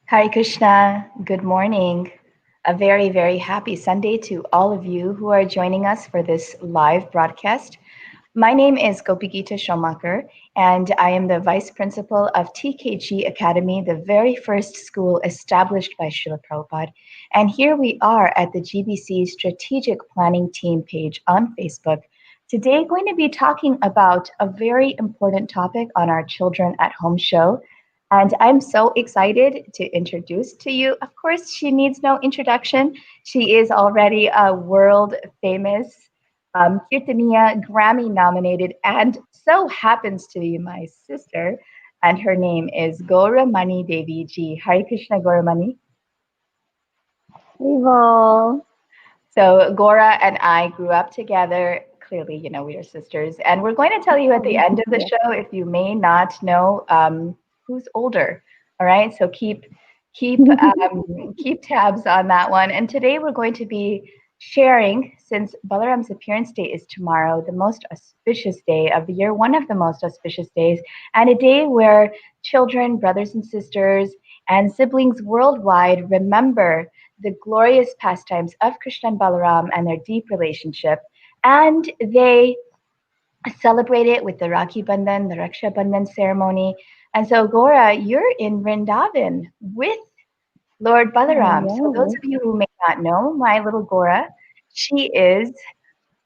Hare Krishna, good morning. A very, very happy Sunday to all of you who are joining us for this live broadcast. My name is Gopi Gita Schomaker, and I am the Vice Principal of TKG Academy, the very first school established by Srila Prabhupada. And here we are at the GBC Strategic Planning Team page on Facebook. Today, going to be talking about a very important topic on our Children at Home show. And I'm so excited to introduce to you. Of course, she needs no introduction. She is already a world famous kirtaniya, Grammy-nominated, and so happens to be my sister. And her name is Gaura Mani Devi ji. Hare Krishna Gaura Mani. Rival. So Gaura and I grew up together. Clearly, we are sisters. And we're going to tell you at the end of the show, if you may not know, who's older. All right. So keep tabs on that one. And today we're going to be sharing, since Balaram's appearance date is tomorrow, the most auspicious day of the year, one of the most auspicious days, and a day where children, brothers and sisters, and siblings worldwide remember the glorious pastimes of Krishna and Balaram and their deep relationship. And they celebrate it with the Rakhi Bandhan, the Raksha Bandhan ceremony. And so, Gaura, you're in Vrindavan with Lord Balaram. So, those of you who may not know, my little Gaura, she is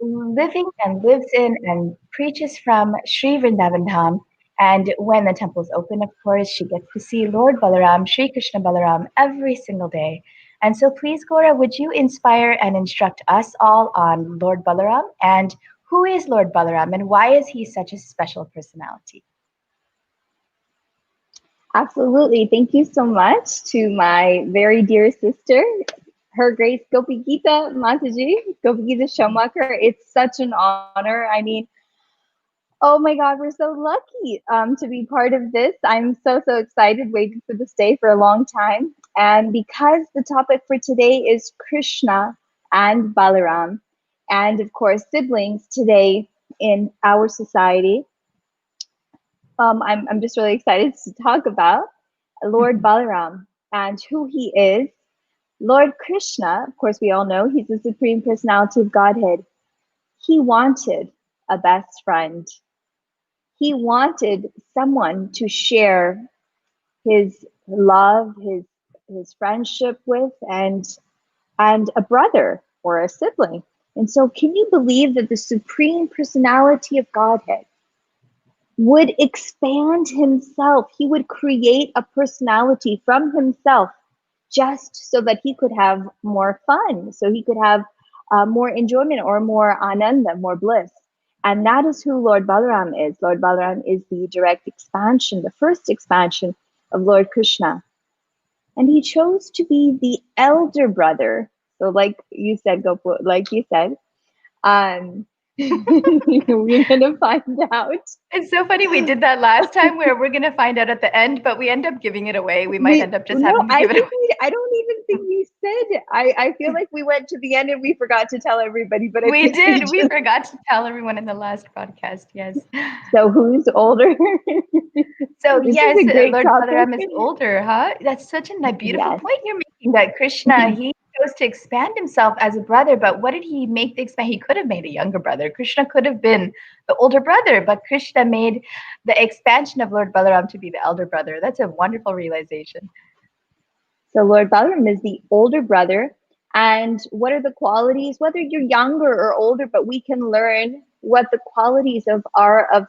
living and lives in and preaches from Sri Vrindavan Dham. And when the temple is open, of course, she gets to see Lord Balaram, Sri Krishna Balaram, every single day. And so, please, Gaura, would you inspire and instruct us all on Lord Balaram and who is Lord Balaram and why is he such a special personality? Absolutely. Thank you so much to my very dear sister, Her Grace Gopi Gita Mataji, Gopi Gita Schomaker. It's such an honor. Oh my God, we're so lucky to be part of this. I'm so excited, waiting for this day for a long time. And because the topic for today is Krishna and Balaram, and of course, siblings today in our society, I'm just really excited to talk about Lord Balaram and who he is. Lord Krishna, of course, we all know he's the Supreme Personality of Godhead. He wanted a best friend. He wanted someone to share his love, his friendship with, and a brother or a sibling. And so, can you believe that the Supreme Personality of Godhead would expand himself? He would create a personality from himself just so that he could have more fun, so he could have more enjoyment or more ananda, more bliss. And that is who Lord Balaram is. Lord Balaram is the direct expansion, the first expansion of Lord Krishna. And he chose to be the elder brother. So like you said, we're gonna find out. It's so funny. We did that last time where we're going to find out at the end, but we end up giving it away. We might end up just having to give it away. I don't even think we said. I feel like we went to the end and we forgot to tell everybody. But we did. We forgot to tell everyone in the last podcast. Yes. So who's older? So yes, Lord Balaram is older, huh? That's such a beautiful point you're making. That Krishna, he chose to expand himself as a brother, but what did he make the expand? He could have made a younger brother. Krishna could have been the older brother, but Krishna made the expansion of Lord Balaram to be the elder brother. That's a wonderful realization. So Lord Balaram is the older brother. And what are the qualities? Whether you're younger or older, but we can learn what the qualities of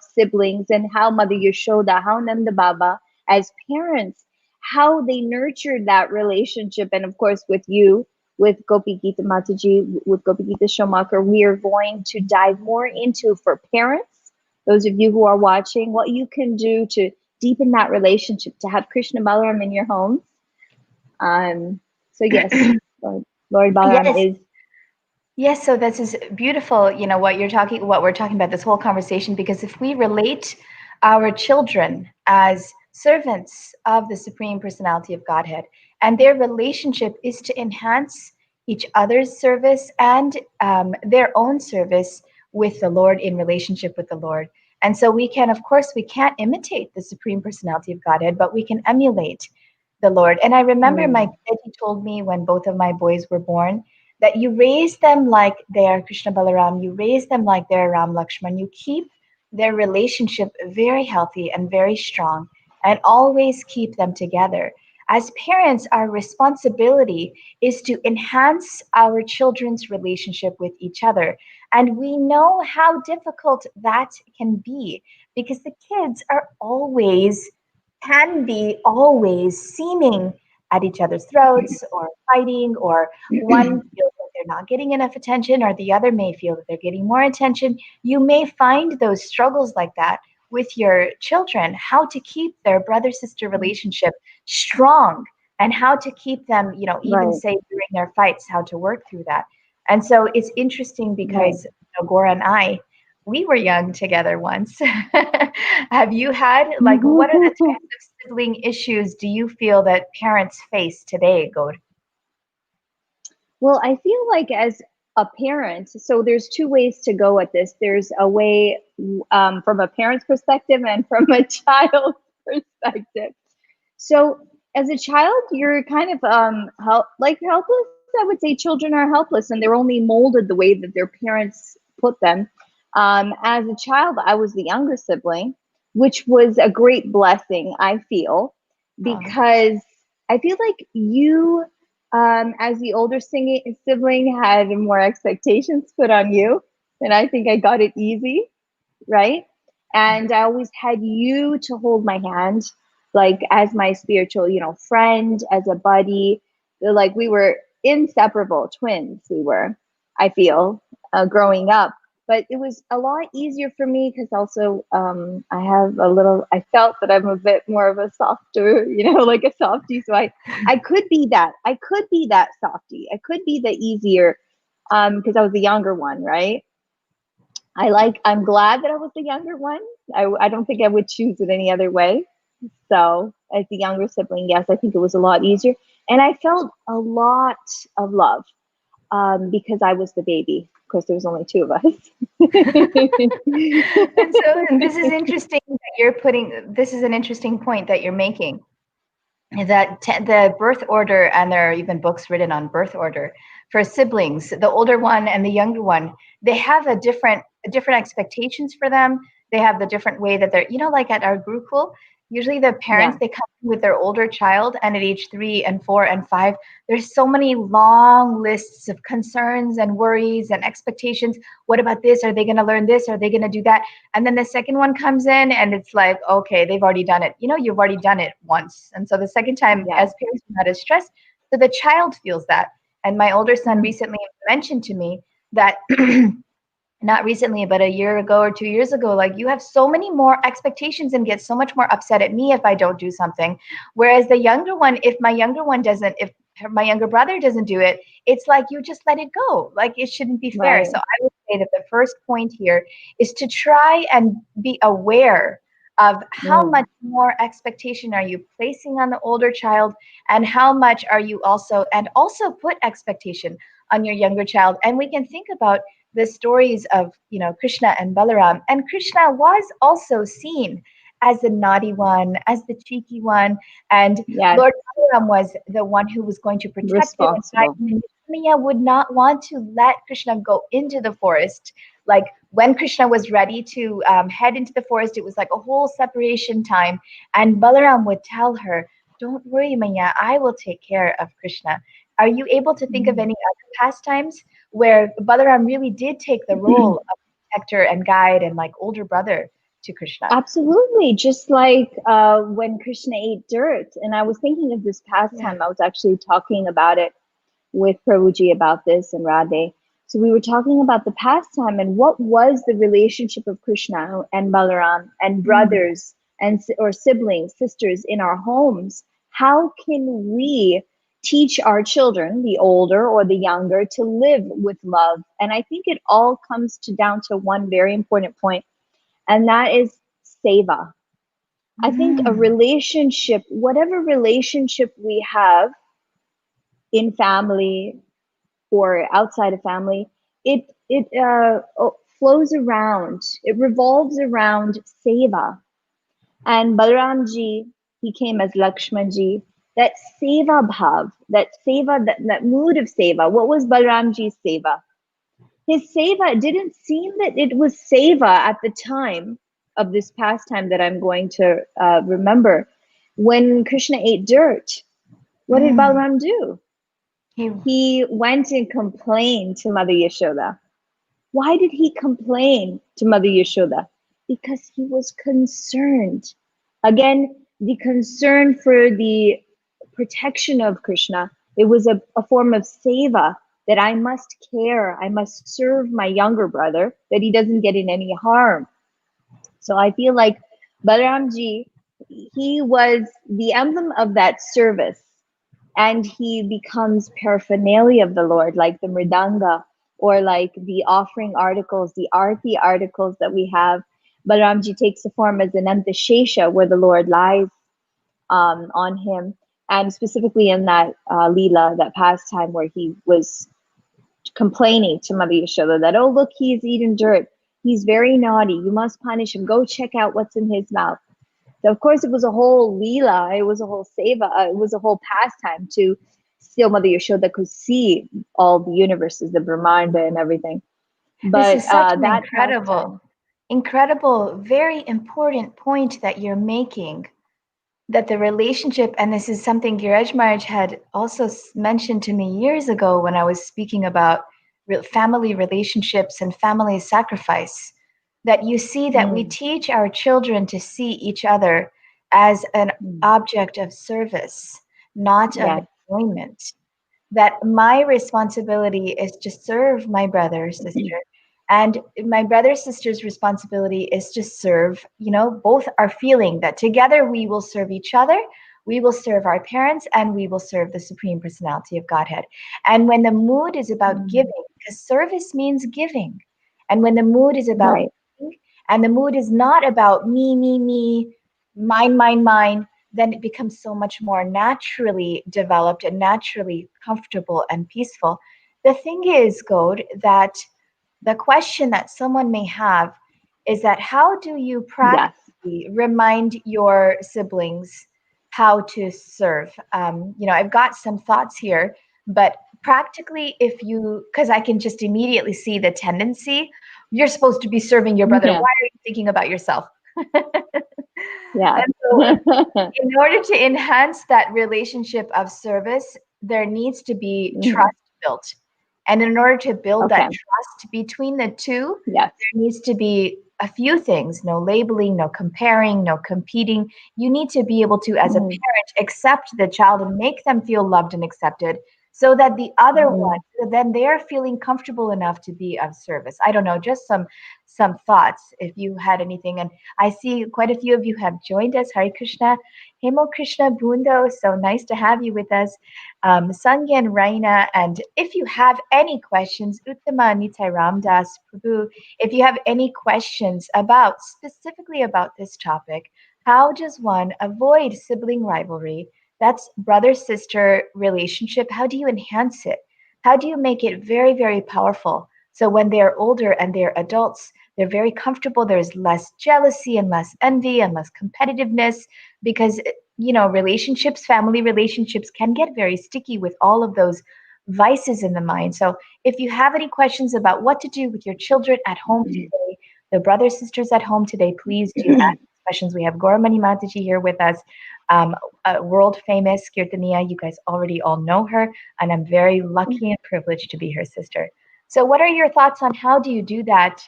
siblings and how Mother Yashoda, how Nanda Baba, as parents, how they nurtured that relationship. And of course, with you, with Gopi Gita Mataji, with Gopi Gita Schomaker, we are going to dive more into, for parents, those of you who are watching, what you can do to deepen that relationship, to have Krishna Balaram in your homes. So yes, Lord Balaram is. Yes, so this is beautiful, what we're talking about, this whole conversation, because if we relate our children as servants of the Supreme Personality of Godhead, and their relationship is to enhance each other's service and their own service with the Lord, in relationship with the Lord. And so we can't imitate the Supreme Personality of Godhead, but we can emulate the Lord. And I remember my Mm. daddy told me when both of my boys were born that you raise them like they are Krishna Balaram, you raise them like they're Ram Lakshman, you keep their relationship very healthy and very strong, and always keep them together. As parents, our responsibility is to enhance our children's relationship with each other. And we know how difficult that can be because the kids are always, can be always seeming at each other's throats or fighting, or one feels that they're not getting enough attention, or the other may feel that they're getting more attention. You may find those struggles like that with your children, how to keep their brother sister relationship strong, and how to keep them, even Right, say during their fights, how to work through that. And so it's interesting right. because Gora and I, we were young together once. Have you had, like, what are the types of sibling issues do you feel that parents face today, Gaur? Well, I feel like as a parent, so there's two ways to go at this. There's a way from a parent's perspective and from a child's perspective. So as a child, you're kind of helpless. I would say children are helpless and they're only molded the way that their parents put them. As a child, I was the younger sibling, which was a great blessing, I feel, Um, because I feel like you, as the older sibling, had more expectations put on you, and I think I got it easy, right? And I always had you to hold my hand, like as my spiritual, friend, as a buddy. Like we were inseparable twins. We were, I feel, growing up. But it was a lot easier for me because also I felt that I'm a bit more of a softer, like a softie. So I could be that. I could be that softie. I could be the easier because I was the younger one, right? I'm glad that I was the younger one. I don't think I would choose it any other way. So as the younger sibling, yes, I think it was a lot easier. And I felt a lot of love because I was the baby. Of course, there was only two of us. and this is interesting that you're putting, this is an interesting point that you're making, that the birth order, and there are even books written on birth order for siblings, the older one and the younger one, they have a different expectations for them. They have the different way that they're, like at our gurukul, usually the parents, Yeah, they come with their older child, and at age 3 and 4 and 5, there's so many long lists of concerns and worries and expectations. What about this? Are they going to learn this? Are they going to do that? And then the second one comes in and it's like, okay, they've already done it. You've already done it once. And so the second time, yeah. as parents, we're not as stressed. So the child feels that. And my older son Mhm. recently mentioned to me that not recently, but a year ago or 2 years ago, like, you have so many more expectations and get so much more upset at me if I don't do something. Whereas the younger one, if my younger one doesn't, if my younger brother doesn't do it, it's like you just let it go. Like, it shouldn't be fair. Right. So I would say that the first point here is to try and be aware of how Mm. much more expectation are you placing on the older child, and how much are you also put expectation on your younger child. And we can think about the stories of, Krishna and Balaram. And Krishna was also seen as the naughty one, as the cheeky one, and Yes. Lord Balaram was the one who was going to protect him and guide Responsible. him. And Kirtaniya would not want to let Krishna go into the forest. Like, when Krishna was ready to head into the forest, it was like a whole separation time. And Balaram would tell her, "Don't worry, Maya, I will take care of Krishna." Are you able to think of Mm. any other pastimes where Balaram really did take the role of protector and guide and like older brother to Krishna? Absolutely. Just like when Krishna ate dirt. And I was thinking of this Yeah. pastime. I was actually talking about it with Prabhuji about this and Radhe. So we were talking about the pastime and what was the relationship of Krishna and Balaram and Mm. brothers and or siblings, sisters in our homes. How can we teach our children, the older or the younger, to live with love? And I think it all comes down to one very important point, and that is seva. I think a Mm. relationship, whatever relationship we have in family or outside of family, it flows around, it revolves around seva. And Balramji, he came as Lakshmanji, that seva bhav, that seva, that mood of seva. What was Balaramji's seva? His seva, it didn't seem that it was seva at the time of this pastime that I'm going to remember. When Krishna ate dirt, what did Mm. Balaram do? He went and complained to Mother Yashoda. Why did he complain to Mother Yashoda? Because he was concerned. Again, the concern for the protection of Krishna. It was a form of seva, that I must care, I must serve my younger brother, that he doesn't get in any harm. So I feel like Balaramji, he was the emblem of that service, and he becomes paraphernalia of the Lord, like the mridanga, or like the offering articles, the arti articles that we have. Balaramji takes the form as an antashesha, where the Lord lies on him, and specifically in that Leela, that pastime where he was complaining to Mother Yashoda that, oh, look, he's eaten dirt. He's very naughty. You must punish him. Go check out what's in his mouth. So, of course, it was a whole Leela. It was a whole seva. It was a whole pastime to still Mother Yashoda could see all the universes, the Brahmanda and everything. This But is such an that pastime, incredible, very important point that you're making. That the relationship, and this is something Giraj Maharaj had also mentioned to me years ago when I was speaking about family relationships and family sacrifice, that you see that we teach our children to see each other as an object of service, not of yes. enjoyment. That my responsibility is to serve my brother or sister, and my brother sister's responsibility is to serve, both are feeling that together we will serve each other, we will serve our parents, and we will serve the Supreme Personality of Godhead. And when the mood is about giving, because service means giving, and when the mood is about Right. giving, and the mood is not about me, mine, then it becomes so much more naturally developed and naturally comfortable and peaceful. The thing is, God, that the question that someone may have is that how do you Yes. practically remind your siblings how to serve? I've got some thoughts here, but practically, because I can just immediately see the tendency, you're supposed to be serving your brother. Why Yeah. are you thinking about yourself? Yeah. And so, in order to enhance that relationship of service, there needs to be trust built. And in order to build that Okay. trust between the two, Yes. there needs to be a few things: no labeling, no comparing, no competing. You need to be able to, as a parent, accept the child and make them feel loved and accepted, so that the other one, then they're feeling comfortable enough to be of service. I don't know, just some thoughts if you had anything. And I see quite a few of you have joined us. Hare Krishna, Hemo Krishna Bundo, so nice to have you with us. Sangyan Raina, and if you have any questions, Uttama Nitai Ramdas Prabhu, if you have any questions specifically about this topic, how does one avoid sibling rivalry? That's brother-sister relationship. How do you enhance it? How do you make it very, very powerful? So when they're older and they're adults, they're very comfortable. There's less jealousy and less envy and less competitiveness, because relationships, family relationships can get very sticky with all of those vices in the mind. So if you have any questions about what to do with your children at home today, the brothers, sisters at home today, please do ask questions. We have Gaura Mani Mataji here with us, a world famous kirtaniya. You guys already all know her, and I'm very lucky and privileged to be her sister. So what are your thoughts on how do you do that?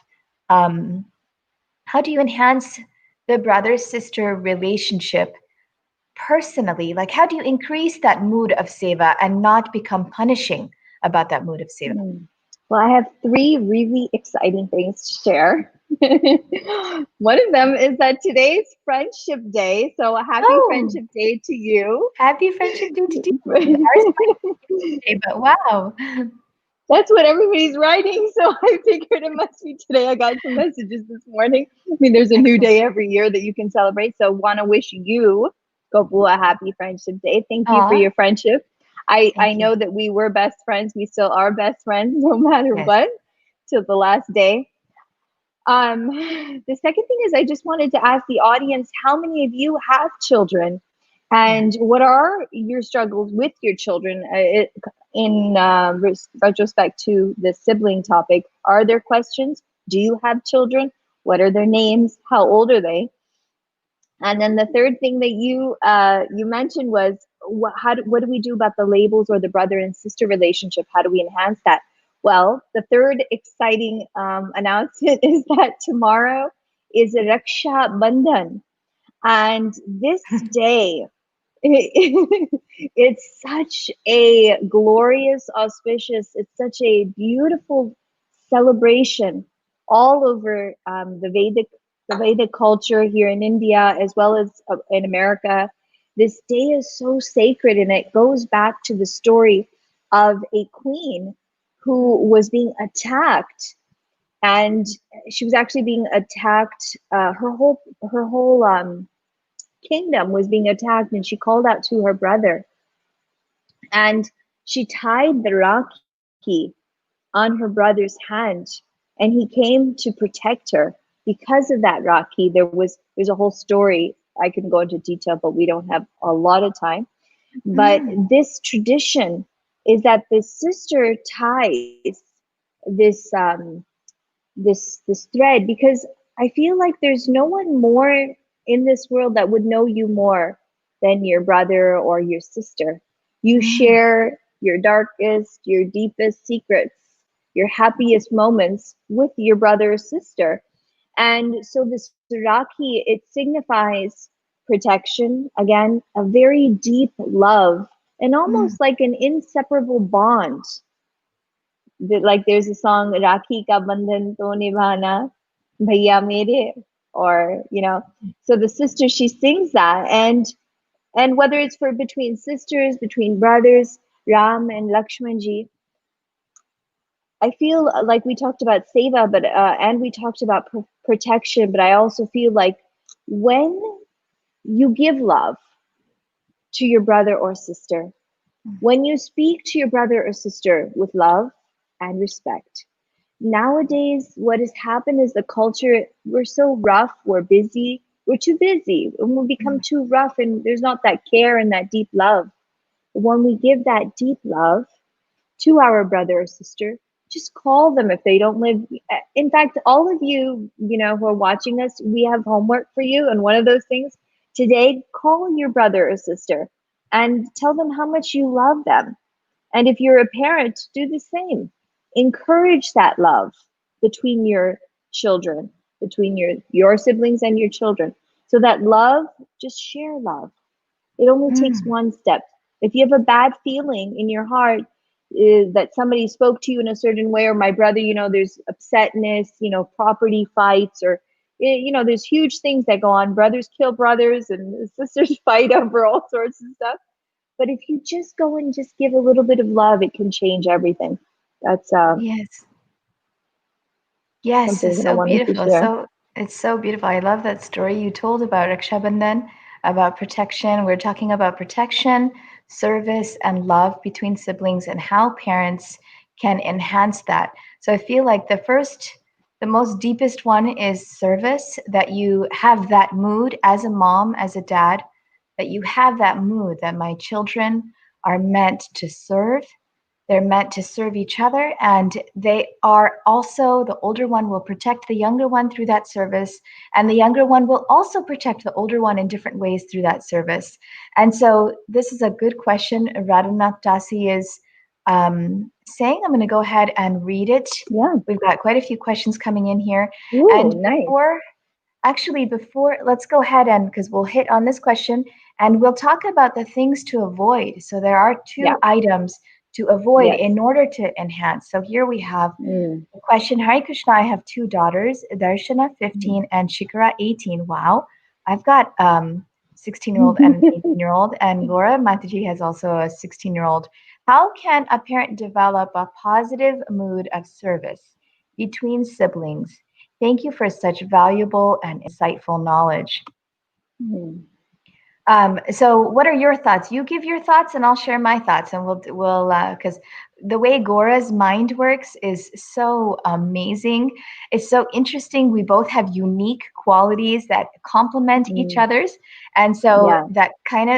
How do you enhance the brother-sister relationship personally? Like, how do you increase that mood of seva and not become punishing about that mood of seva? Well, I have 3 really exciting things to share. One of them is that today's Friendship Day. So happy Friendship Day to you. Happy Friendship Day to you. Ours might be today, but wow. That's what everybody's writing. So I figured it must be today. I got some messages this morning. I mean, there's a new day every year that you can celebrate. So want to wish you, Gopu, a happy Friendship Day. Thank you for your friendship. I know that we were best friends. We still are best friends, no matter what, till the last day. The second thing is I just wanted to ask the audience, how many of you have children? And what are your struggles with your children in retrospect to the sibling topic? Are there questions? Do you have children? What are their names? How old are they? And then the third thing that you mentioned was what do we do about the labels or the brother and sister relationship? How do we enhance that? Well, the third exciting announcement is that tomorrow is Raksha Bandhan, and this day it's such a glorious, auspicious, it's such a beautiful celebration all over the Vedic culture here in India as well as in America. This day is so sacred, and it goes back to the story of a queen who was being attacked, and she was actually being attacked. Her whole kingdom was being attacked, and she called out to her brother, and she tied the Rakhi on her brother's hand, and he came to protect her. Because of that Rakhi, there's a whole story. I can go into detail, but we don't have a lot of time. But this tradition is that the sister ties this this thread, because I feel like there's no one more in this world that would know you more than your brother or your sister. You share your darkest, your deepest secrets, your happiest moments with your brother or sister. And so this Rakhi, it signifies protection, again, a very deep love, and almost like an inseparable bond. Like there's a song, Rakhi ka bandhan to nibhana bhaiya mere, or so the sister, she sings that, and whether it's for between sisters, between brothers, Ram and Lakshmanji, I feel like we talked about seva, but and we talked about protection, but I also feel like when you give love to your brother or sister, when you speak to your brother or sister with love and respect. Nowadays, what has happened is the culture, we're so rough, we're busy, we're too busy, and we become too rough, and there's not that care and that deep love. When we give that deep love to our brother or sister, just call them if they don't live. In fact, all of you, who are watching us, we have homework for you. And one of those things today, call your brother or sister and tell them how much you love them. And if you're a parent, do the same. Encourage that love between your children, between your siblings and your children. So that love, just share love. It only takes one step. If you have a bad feeling in your heart that somebody spoke to you in a certain way, or my brother, there's upsetness, property fights, or, there's huge things that go on. Brothers kill brothers and sisters fight over all sorts of stuff. But if you just go and just give a little bit of love, it can change everything. That's Yes. Yes, something it's that I so wanted to beautiful. share. So it's so beautiful. I love that story you told about Raksha Bandhan, about protection. We're talking about protection, service, and love between siblings and how parents can enhance that. So I feel like the most deepest one is service, that you have that mood as a mom, as a dad, that you have that mood that my children are meant to serve, they're meant to serve each other, and they are also, the older one will protect the younger one through that service, and the younger one will also protect the older one in different ways through that service. And so this is a good question. Radhanath Dasi is saying, I'm going to go ahead and read it. Yeah. We've got quite a few questions coming in here. Ooh, And nice. before, let's go ahead and, because we'll hit on this question and we'll talk about the things to avoid. So there are two items to avoid in order to enhance. So here we have the question. Hare Krishna, I have two daughters, Darshana 15 and Shikara 18. Wow. I've got 16-year-old and 18-year-old, and Laura Mataji has also a 16-year-old. How can a parent develop a positive mood of service between siblings? Thank you for such valuable and insightful knowledge. So what are your thoughts? You give your thoughts and I'll share my thoughts, and we'll because the way Gaura's mind works is so amazing. It's so interesting. We both have unique qualities that complement each Mm, other's. And so yeah. that's, kind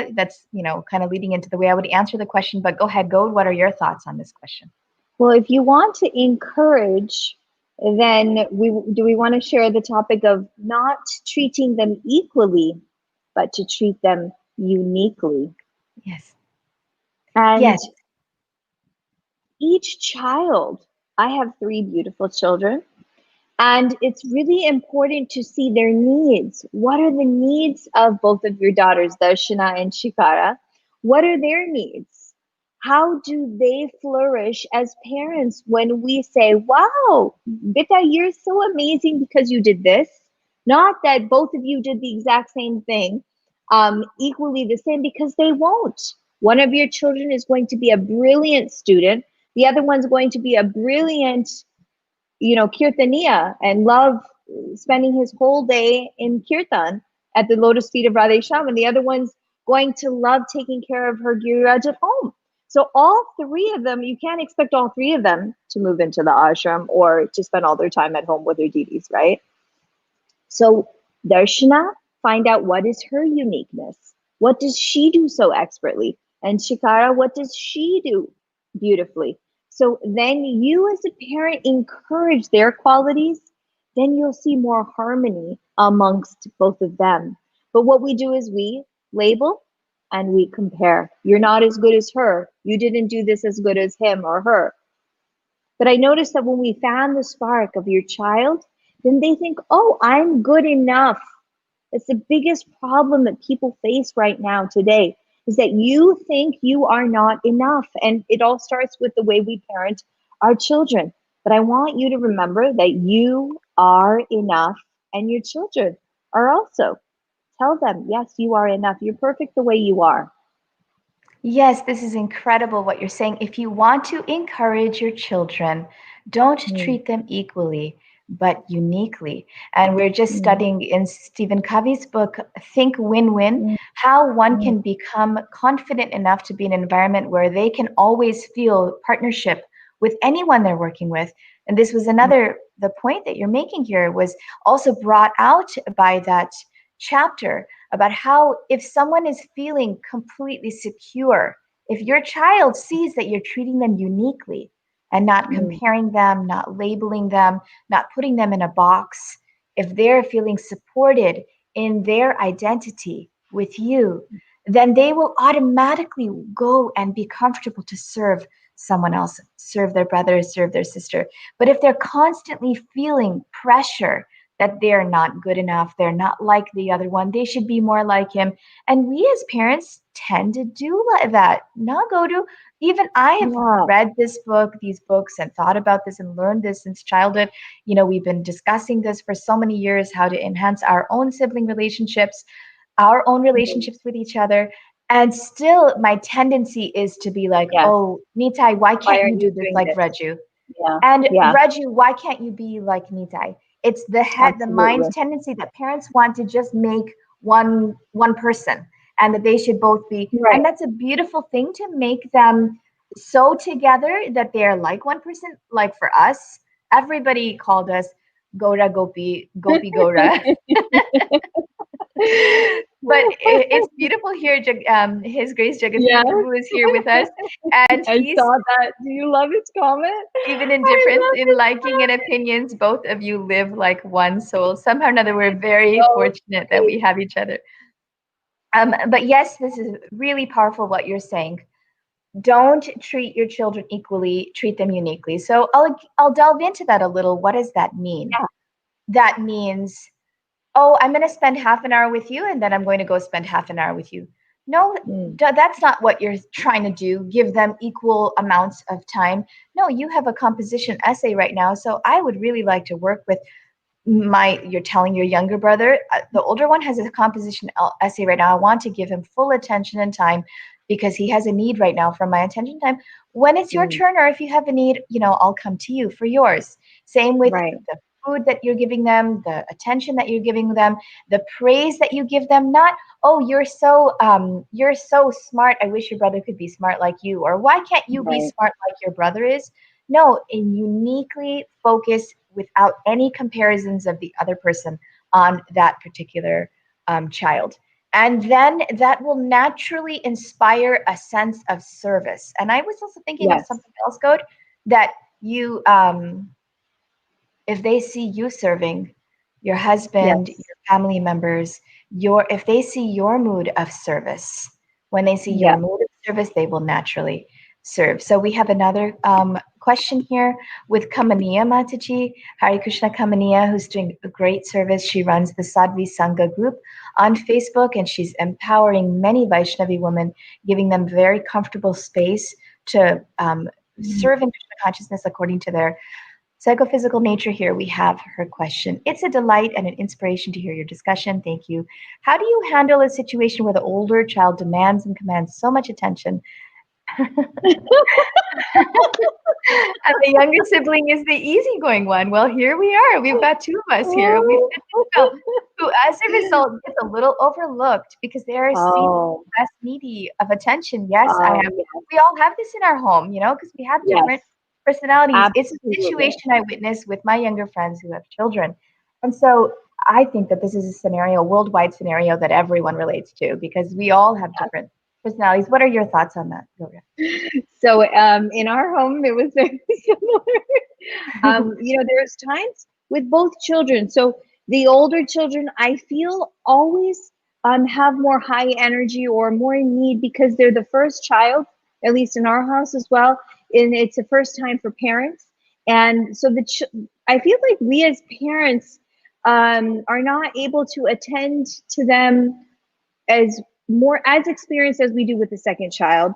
of leading into the way I would answer the question, but go ahead, go. What are your thoughts on this question? Well, if you want to encourage, then we want to share the topic of not treating them equally, but to treat them uniquely. Yes. And Yes. each child, I have three beautiful children, and it's really important to see their needs. What are the needs of both of your daughters, Darshana and Shikara? What are their needs? How do they flourish as parents when we say, wow, Bita, you're so amazing because you did this? Not that both of you did the exact same thing, equally the same, because they won't. One of your children is going to be a brilliant student, the other one's going to be a brilliant kirtaniya and love spending his whole day in kirtan at the lotus feet of Radhesham, and the other one's going to love taking care of her Giriraj at home. So all three of them, you can't expect all three of them to move into the ashram or to spend all their time at home with their deities, right? So Darshana, find out what is her uniqueness. What does she do so expertly? And Shikara, what does she do beautifully? So then you as a parent encourage their qualities, then you'll see more harmony amongst both of them. But what we do is we label and we compare. You're not as good as her. You didn't do this as good as him or her. But I noticed that when we fan the spark of your child, then they think, oh, I'm good enough. It's the biggest problem that people face right now today is that you think you are not enough. And it all starts with the way we parent our children. But I want you to remember that you are enough and your children are also. Tell them, yes, you are enough. You're perfect the way you are. Yes, this is incredible what you're saying. If you want to encourage your children, don't Mm, treat them equally, but uniquely. And we're just mm, studying in Stephen Covey's book, Think Win-Win, mm, how one mm, can become confident enough to be in an environment where they can always feel partnership with anyone they're working with. And this was the point that you're making here was also brought out by that chapter about how if someone is feeling completely secure, if your child sees that you're treating them uniquely and not mm, comparing them, not labeling them, not putting them in a box, if they're feeling supported in their identity with you, then they will automatically go and be comfortable to serve someone else, serve their brother, serve their sister. But if they're constantly feeling pressure that they're not good enough, they're not like the other one, they should be more like him. And we as parents tend to do that. Not go to, even I have yeah. read these books and thought about this and learned this since childhood. We've been discussing this for so many years, how to enhance our own sibling relationships, our own Mm, relationships with each other. And still, my tendency is to be like, yes. oh, Nitai, why Why can't you aren't you do this doing like this? Raju? Yeah. And Yeah. Raju, why can't you be like Nitai? It's the mind's Absolutely. tendency that parents want to just make one person, and that they should both be. Right. And that's a beautiful thing to make them so together that they are like one person. Like for us, everybody called us Gaura Gopi, Gopi Gaura. But it's beautiful here. His Grace Yeah. Jagati Prabhu is here with us, and I he's saw that. Do you love his comment? even in I difference love in his liking and opinions. Both of you live like one soul. Somehow or another, we're very so fortunate that sweet. we have each other. But yes, this is really powerful what you're saying. Don't treat your children equally, treat them uniquely. So I'll delve into that a little. What does that mean? Yeah. That means, oh, I'm going to spend half an hour with you and then I'm going to go spend half an hour with you. No, Mm, that's not what you're trying to do. Give them equal amounts of time. No, you have a composition essay right now. So I would really like to work with you're telling your younger brother, the older one has a composition essay right now. I want to give him full attention and time because he has a need right now for my attention time. When it's your mm, turn, or if you have a need, I'll come to you for yours. Same with right. food that you're giving them, the attention that you're giving them, the praise that you give them. Not, oh, you're so smart. I wish your brother could be smart like you, or why can't you be Right. smart like your brother is? No, and uniquely focus without any comparisons of the other person on that particular child. And then that will naturally inspire a sense of service. And I was also thinking of Yes. something else, Code, that you, if they see you serving your husband, Yes. your family members, if they see your mood of service, when they see your Yeah. mood of service, they will naturally serve. So we have another question here with Kamaniya Mataji, Hare Krishna Kamaniya, who's doing a great service. She runs the Sadhvi Sangha group on Facebook, and she's empowering many Vaishnavi women, giving them very comfortable space to Mhm. serve in Krishna consciousness according to their psychophysical nature. Here we have her question. It's a delight and an inspiration to hear your discussion. Thank you. How do you handle a situation where the older child demands and commands so much attention and the younger sibling is the easygoing one? Well, here we are. We've got two of us here. We've got Isabel, who, as a result, gets a little overlooked because they are seen Oh, less needy of attention. Yes, I oh, have. yes, We all have this in our home, because we have yes, different personalities. It's a absolutely. situation I witness with my younger friends who have children, and so I think that this is a scenario, a worldwide scenario that everyone relates to because we all have different personalities. What are your thoughts on that, Gloria? So, in our home, it was very similar. There's times with both children. So the older children, I feel always have more high energy or more in need because they're the first child, at least in our house as well. And it's the first time for parents. And so I feel like we as parents are not able to attend to them as more as experienced as we do with the second child.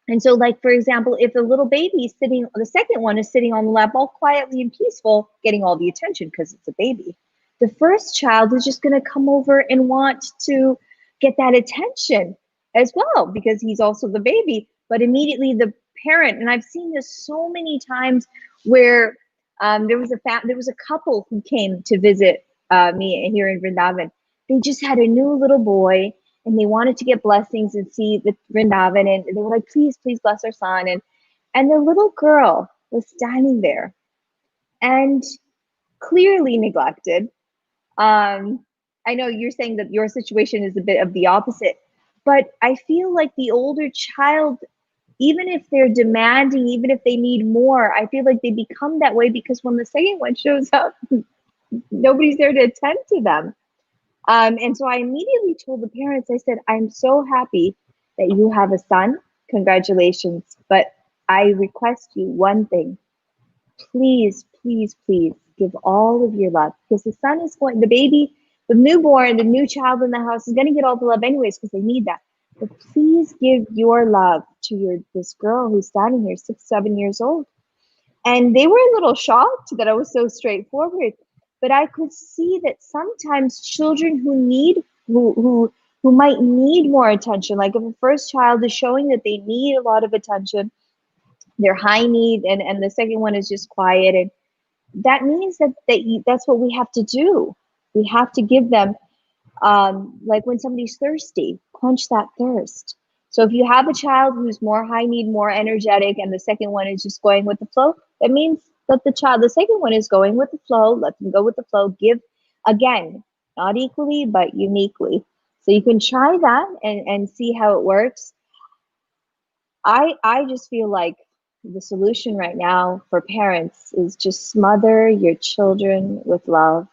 And so, like, for example, if the little baby is sitting, the second one is sitting on the lap all quietly and peaceful, getting all the attention because it's a baby. The first child is just going to come over and want to get that attention as well because he's also the baby. But immediately the parent, and I've seen this so many times where there was a couple who came to visit me here in Vrindavan. They just had a new little boy and they wanted to get blessings and see the Vrindavan, and they were like, please, please bless our son. And the little girl was standing there and clearly neglected. I know you're saying that your situation is a bit of the opposite, but I feel like the older child, even if they're demanding, even if they need more, I feel like they become that way because when the second one shows up, nobody's there to attend to them. And so I immediately told the parents, I said, I'm so happy that you have a son. Congratulations. But I request you one thing. Please, please, please give all of your love because the baby, the newborn, the new child in the house is going to get all the love anyways because they need that. But please give your love to this girl who's standing here, 6, 7 years old. And they were a little shocked that I was so straightforward. But I could see that sometimes children who might need more attention, like if a first child is showing that they need a lot of attention, they're high need, and the second one is just quiet, and that means that's what we have to do. We have to give them, like when somebody's thirsty, quench that thirst. So if you have a child who's more high need, more energetic, and the second one is just going with the flow, that means that the second one is going with the flow. Let them go with the flow. Give again, not equally, but uniquely. So you can try that and see how it works. I just feel like the solution right now for parents is just smother your children with love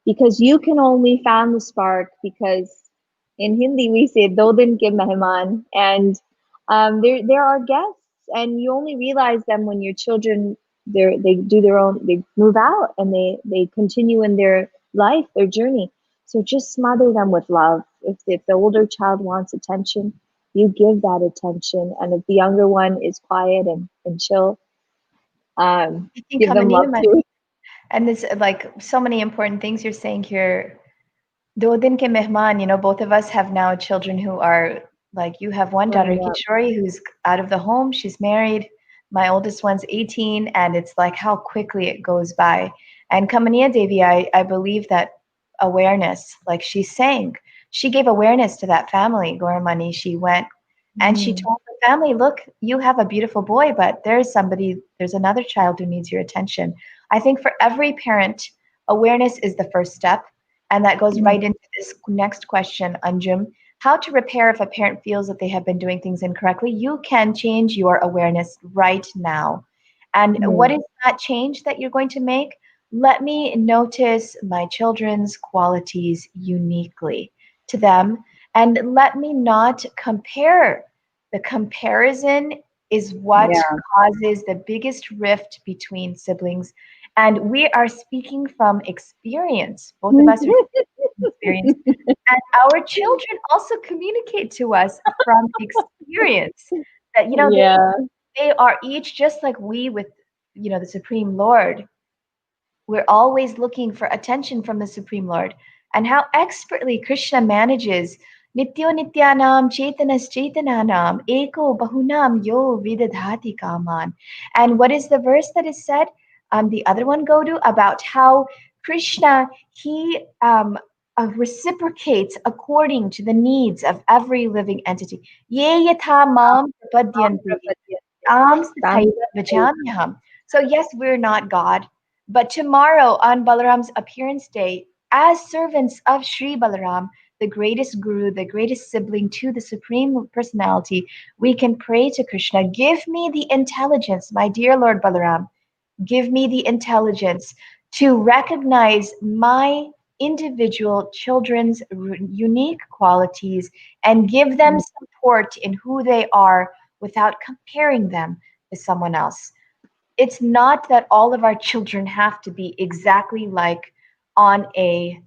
because you can only fan the spark because in Hindi we say do din ke mehman, and there are guests and you only realize them when your children they move out and they continue in their life, their journey. So just smother them with love. If the older child wants attention, you give that attention, and if the younger one is quiet and chill, I think give them love Kamaniya, too. and this like so many important things you're saying here. Do din ke mehman, both of us have now children who are like, you have one daughter, Growing up. Kishori, who's out of the home. She's married. My oldest one's 18, and it's like how quickly it goes by. And Kamaniya Devi, I believe that awareness, like she's saying, she gave awareness to that family, Gaura Mani. She went and she Mm. told the family, look, you have a beautiful boy, but there's another child who needs your attention. I think for every parent, awareness is the first step. And that goes Mm. right into this next question, Anjum. How to repair if a parent feels that they have been doing things incorrectly? You can change your awareness right now. And what Mm. is that change that you're going to make? Let me notice my children's qualities uniquely to them, and let me not compare. The comparison is what Yeah. causes the biggest rift between siblings. And we are speaking from experience. Both of us are speaking from experience. And our children also communicate to us from experience that, Yeah. they are each just like we with, the Supreme Lord. We're always looking for attention from the Supreme Lord. And how expertly Krishna manages Nityo Nityanam Chaitanas Chaitananam Eko Bahunam Yo Vidadhati Kaman. And what is the verse that is said? The other one go to about how Krishna, he reciprocates according to the needs of every living entity. Ye yatha mam Tam prapadyanti prapadyante, tam Amstithaiva prapadyante. Vijamyam. So, yes, we're not God, but tomorrow on Balaram's appearance day, as servants of Sri Balaram, the greatest guru, the greatest sibling to the Supreme Personality, we can pray to Krishna, give me the intelligence, my dear Lord Balaram, give me the intelligence to recognize my individual children's unique qualities and give them Mm. support in who they are without comparing them to someone else. It's not that all of our children have to be exactly like on a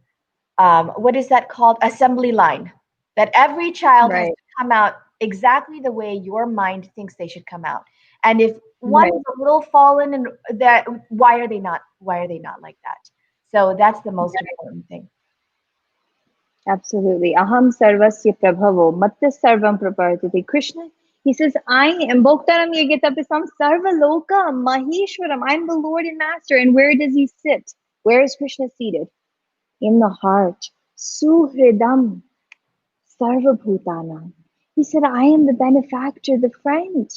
what is that called, assembly line, that every child has Right. to come out exactly the way your mind thinks they should come out. And if one Right. is a little fallen, and that, why are they not like that? So that's the most important thing. Absolutely. Aham sarvasya prabhavo matta sarvam prapartite. Krishna, he says, I am Bhoktaram Yagitapisam Sarva Loka Maheshwaram. I'm the Lord and Master. And where does he sit? Where is Krishna seated? In the heart. Suhridam Sarva Bhutanam. He said, I am the benefactor, the friend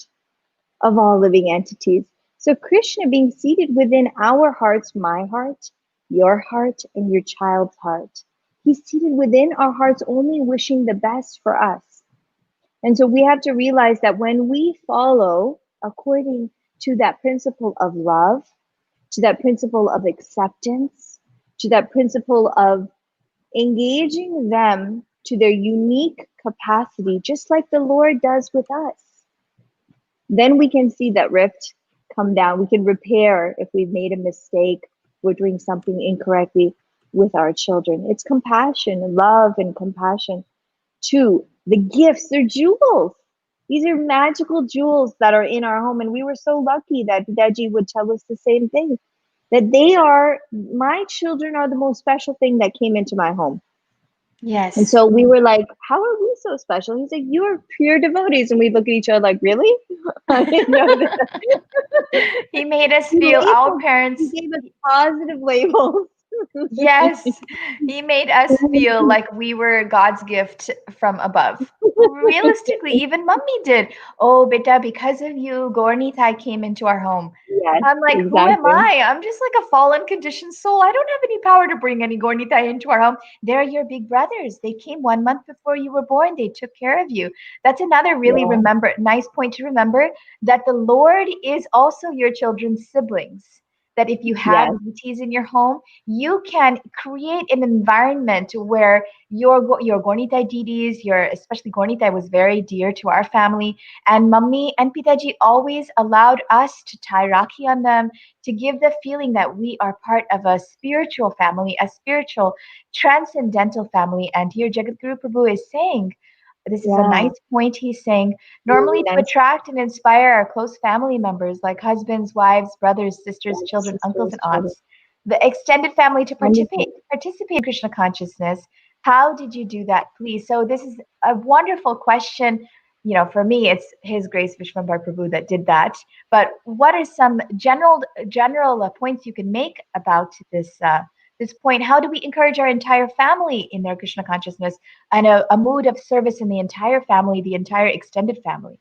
of all living entities. So Krishna being seated within our hearts, my heart, your heart, and your child's heart. He's seated within our hearts, only wishing the best for us. And so we have to realize that when we follow according to that principle of love, to that principle of acceptance, to that principle of engaging them to their unique capacity, just like the Lord does with us, then we can see that rift come down. We can repair if we've made a mistake, we're doing something incorrectly with our children. It's compassion, love, and compassion. Two, the gifts, they're jewels. These are magical jewels that are in our home. And we were so lucky that Deji would tell us the same thing, that my children are the most special thing that came into my home. And Yes. so we were like, how are we so special? He's like, you are pure devotees. And we look at each other like, really? I didn't know that. He made us He feel, our labeled, he parents. gave us positive labels. Yes, he made us feel like we were God's gift from above. Realistically, even Mummy did. Oh, beta, because of you, Gornitai came into our home. Yes, I'm like, who am exactly. I? I'm just like a fallen, conditioned soul. I don't have any power to bring any Gornitai into our home. They're your big brothers. They came 1 month before you were born. They took care of you. That's another really Yeah. nice point to remember, that the Lord is also your children's siblings. That if you have Yes. deities in your home, you can create an environment where your Gornitai deities, your especially Gornitai was very dear to our family, and Mummy and Pitaji always allowed us to tie Rakhi on them, to give the feeling that we are part of a spiritual family, a spiritual transcendental family. And here Jagadguru Prabhu is saying, this is a Yeah. nice point he's saying, Really normally to nice. attract and inspire our close family members like husbands, wives, brothers, sisters, Brothers, children, uncles, sisters, and children. aunts, the extended family to Wonderful. participate in Krishna consciousness. How did you do that, please? So this is a wonderful question. for me, it's His Grace Vishwambar Prabhu that did that. But what are some general points you can make about this point? How do we encourage our entire family in their Krishna consciousness and a mood of service in the entire family, the entire extended family?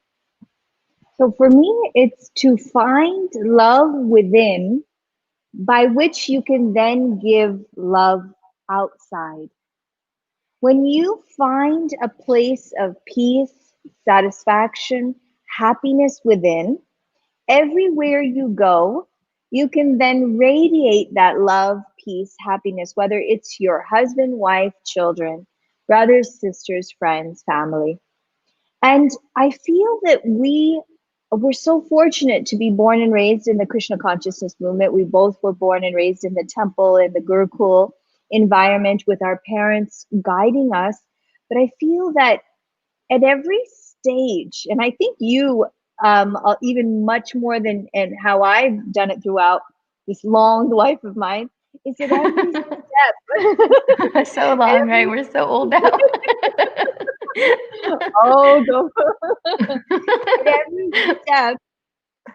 So for me, it's to find love within, by which you can then give love outside. When you find a place of peace, satisfaction, happiness within, everywhere you go, you can then radiate that love, peace, happiness, whether it's your husband, wife, children, brothers, sisters, friends, family. And I feel that we're so fortunate to be born and raised in the Krishna consciousness movement. We both were born and raised in the temple, in the Gurukul environment with our parents guiding us. But I feel that at every stage, and I think you even much more than and how I've done it throughout this long life of mine, is at every step. So long, right? every We're so old now. oh, go at every step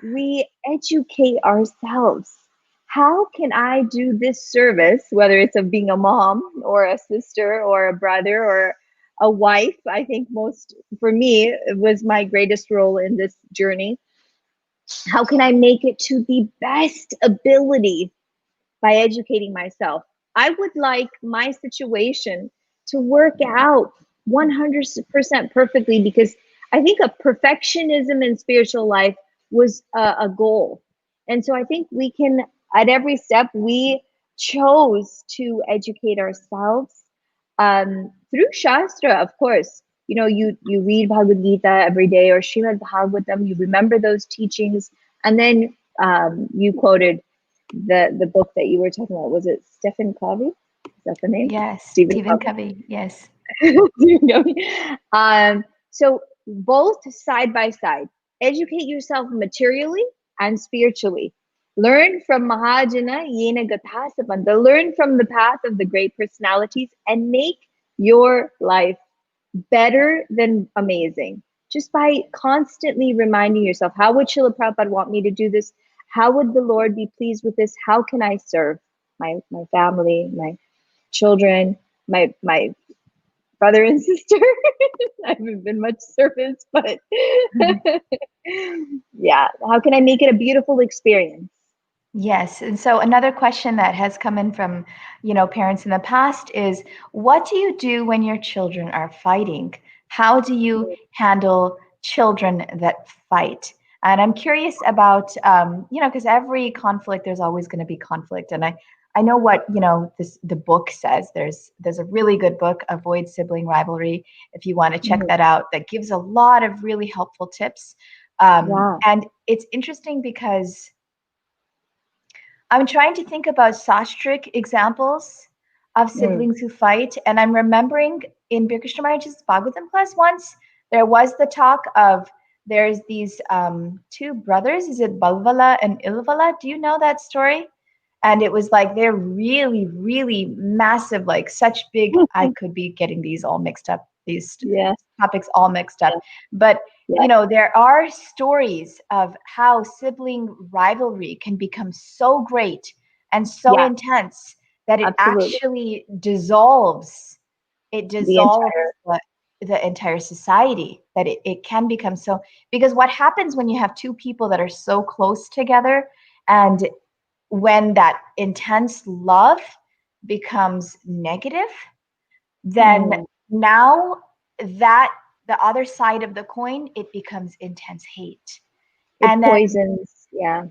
we educate ourselves. How can I do this service, whether it's of being a mom or a sister or a brother or a wife? I think most, for me, it was my greatest role in this journey. How can I make it to the best ability by educating myself? I would like my situation to work out 100% perfectly, because I think a perfectionism in spiritual life was a goal. And so I think we can, at every step, we chose to educate ourselves through Shastra, of course. You read Bhagavad Gita every day or Srimad Bhagavatam, you remember those teachings, and then you quoted the book that you were talking about. Was it Stephen Covey? Is that the name? Yes, Stephen Stephen Covey. Covey. Yes. So both side by side, educate yourself materially and spiritually. Learn from Mahajana Yena Gatha Sabandha. Learn from the path of the great personalities and make your life better than amazing. Just by constantly reminding yourself, how would Srila Prabhupada want me to do this? How would the Lord be pleased with this? How can I serve my family, my children, my brother and sister? I haven't been much service, but yeah, how can I make it a beautiful experience? Yes. And so another question that has come in from, parents in the past is, what do you do when your children are fighting? How do you handle children that fight? And I'm curious about, because every conflict, there's always going to be conflict. And I know what, the book says. There's a really good book, Avoid Sibling Rivalry, if you want to check that out, that gives a lot of really helpful tips. Yeah. And it's interesting because I'm trying to think about sastric examples of siblings who fight, and I'm remembering in Birkrishna Maharaj's Bhagavatam class once, there was the talk of there's these two brothers. Is it Balvala and Ilvala? Do you know that story? And it was like they're really, really massive, like such big. I could be getting these all mixed up, these Yeah. topics all mixed up, but there are stories of how sibling rivalry can become so great and so intense that it Absolutely. actually dissolves. It The dissolves entire. the entire society, that it can become so, because what happens when you have two people that are so close together, and when that intense love becomes negative, then now that the other side of the coin, it becomes intense hate. It And then, poisons. Yeah.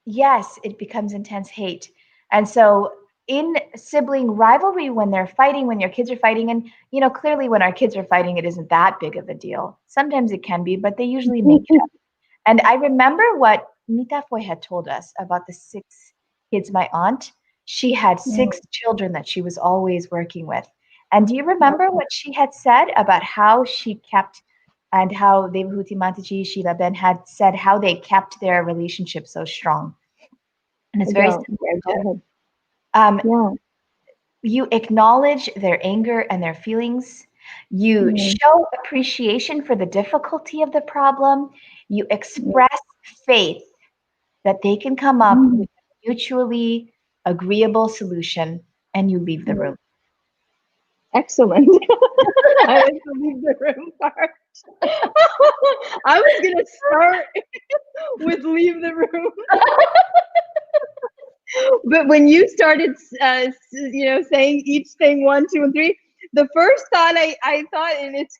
yes, it becomes intense hate. And so in sibling rivalry, when they're fighting, when your kids are fighting, and clearly when our kids are fighting, it isn't that big of a deal. Sometimes it can be, but they usually make it up. And I remember what Nita Foy had told us about the 6 kids. My aunt, she had 6 children that she was always working with. And do you remember what she had said about how she kept, and how Devahuti Mataji, Sheila Ben had said how they kept their relationship so strong? And it's I very don't. Yeah, go simple. ahead. Yeah. You acknowledge their anger and their feelings, You Mhm. show appreciation for the difficulty of the problem. You express faith that they can come up Mhm. with a mutually agreeable solution, and you leave the Mhm. room. Excellent. I like to leave the room part. I was gonna start with leave the room, but when you started, saying each thing one, two, and three, the first thought I thought, and it's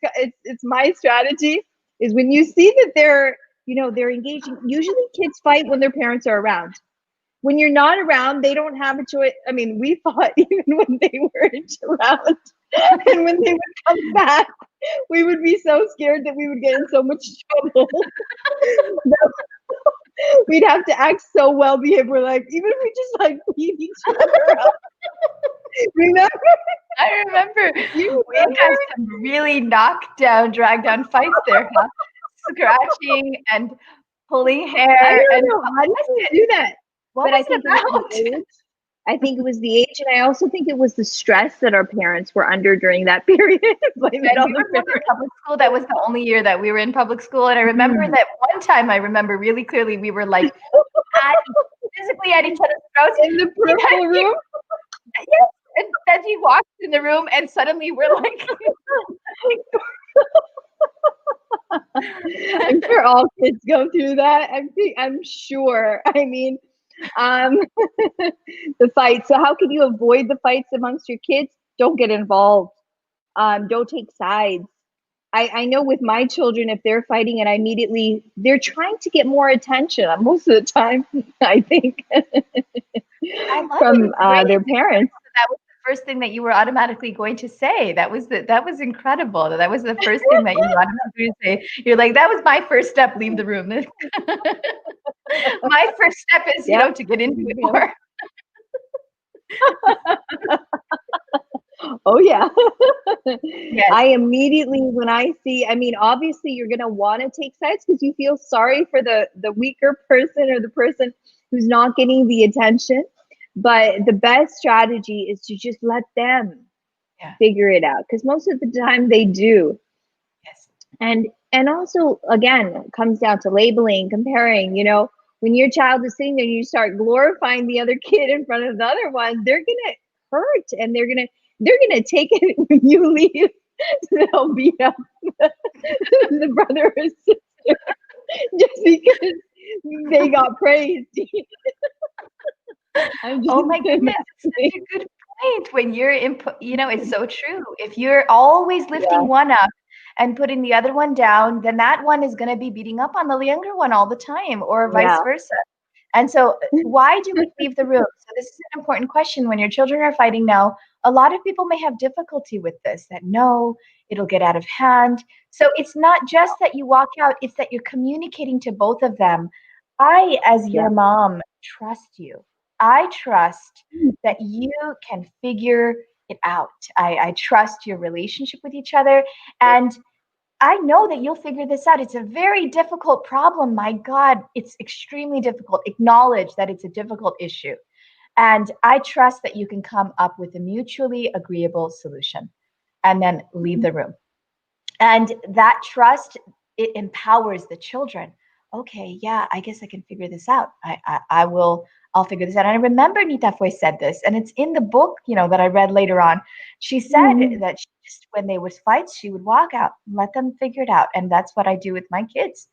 my strategy, is when you see that they're engaging. Usually, kids fight when their parents are around. When you're not around, they don't have a choice. I mean, we fought even when they weren't around, and when they would come back, we would be so scared that we would get in so much trouble. We'd have to act so well behaved. We're like, even if we just like beat each other up. Remember? I remember You we had some really knocked down, drag down fights there, huh? Scratching and pulling I hair. And don't know. what How did was you it? do that? What But was I it think it was the about? age. I think it was the age, and I also think it was the stress that our parents were under during that period. Blame it And on we the were both in parents. public school. That was the only year that we were in public school. And I remember Mhm. that one time, I remember really clearly, we were like physically at each other's throats. In the peripheral room. Yes, and then he walks in the room, and suddenly we're like, I'm sure all kids go through that. I'm sure. I mean, um, the fight. So how can you avoid the fights amongst your kids? Don't get involved. Don't take sides. I know with my children, if they're fighting and they're trying to get more attention most of the time, I think, I love it. from It's great. their parents. That was the first thing that you were automatically going to say. That was incredible. That was the first thing that you were automatically going to say. You're like, that was my first step. Leave the room. My first step is, Yep. to get into it more. Oh yeah. Yes. I immediately, when I see, I mean, obviously you're going to want to take sides because you feel sorry for the weaker person or the person who's not getting the attention. But the best strategy is to just let them Yeah. figure it out, because most of the time they do. Yes. And also, again, it comes down to labeling, comparing. When your child is sitting there and you start glorifying the other kid in front of the other one, they're gonna hurt, and they're gonna take it when you leave. They'll beat up the brother or sister just because they got praised. I'm just Oh my goodness, imagining. it's such a good point. When you're in, it's so true. If you're always Yeah, lifting one up and putting the other one down, then that one is going to be beating up on the younger one all the time, or vice yeah, versa. And so, why do we leave the room? So, this is an important question. When your children are fighting now, a lot of people may have difficulty with this, that no, it'll get out of hand. So, it's not just that you walk out, it's that you're communicating to both of them. I, as yeah. your mom, trust you. I trust that you can figure it out. I trust your relationship with each other. And I know that you'll figure this out. It's a very difficult problem. My God, it's extremely difficult. Acknowledge that it's a difficult issue. And I trust that you can come up with a mutually agreeable solution and then leave the room. And that trust, it empowers the children. Okay, yeah, I guess I can figure this out. I'll figure this out. And I remember Nita Foy said this, and it's in the book, that I read later on. She said Mhm. that she just, when there was fights, she would walk out and let them figure it out. And that's what I do with my kids,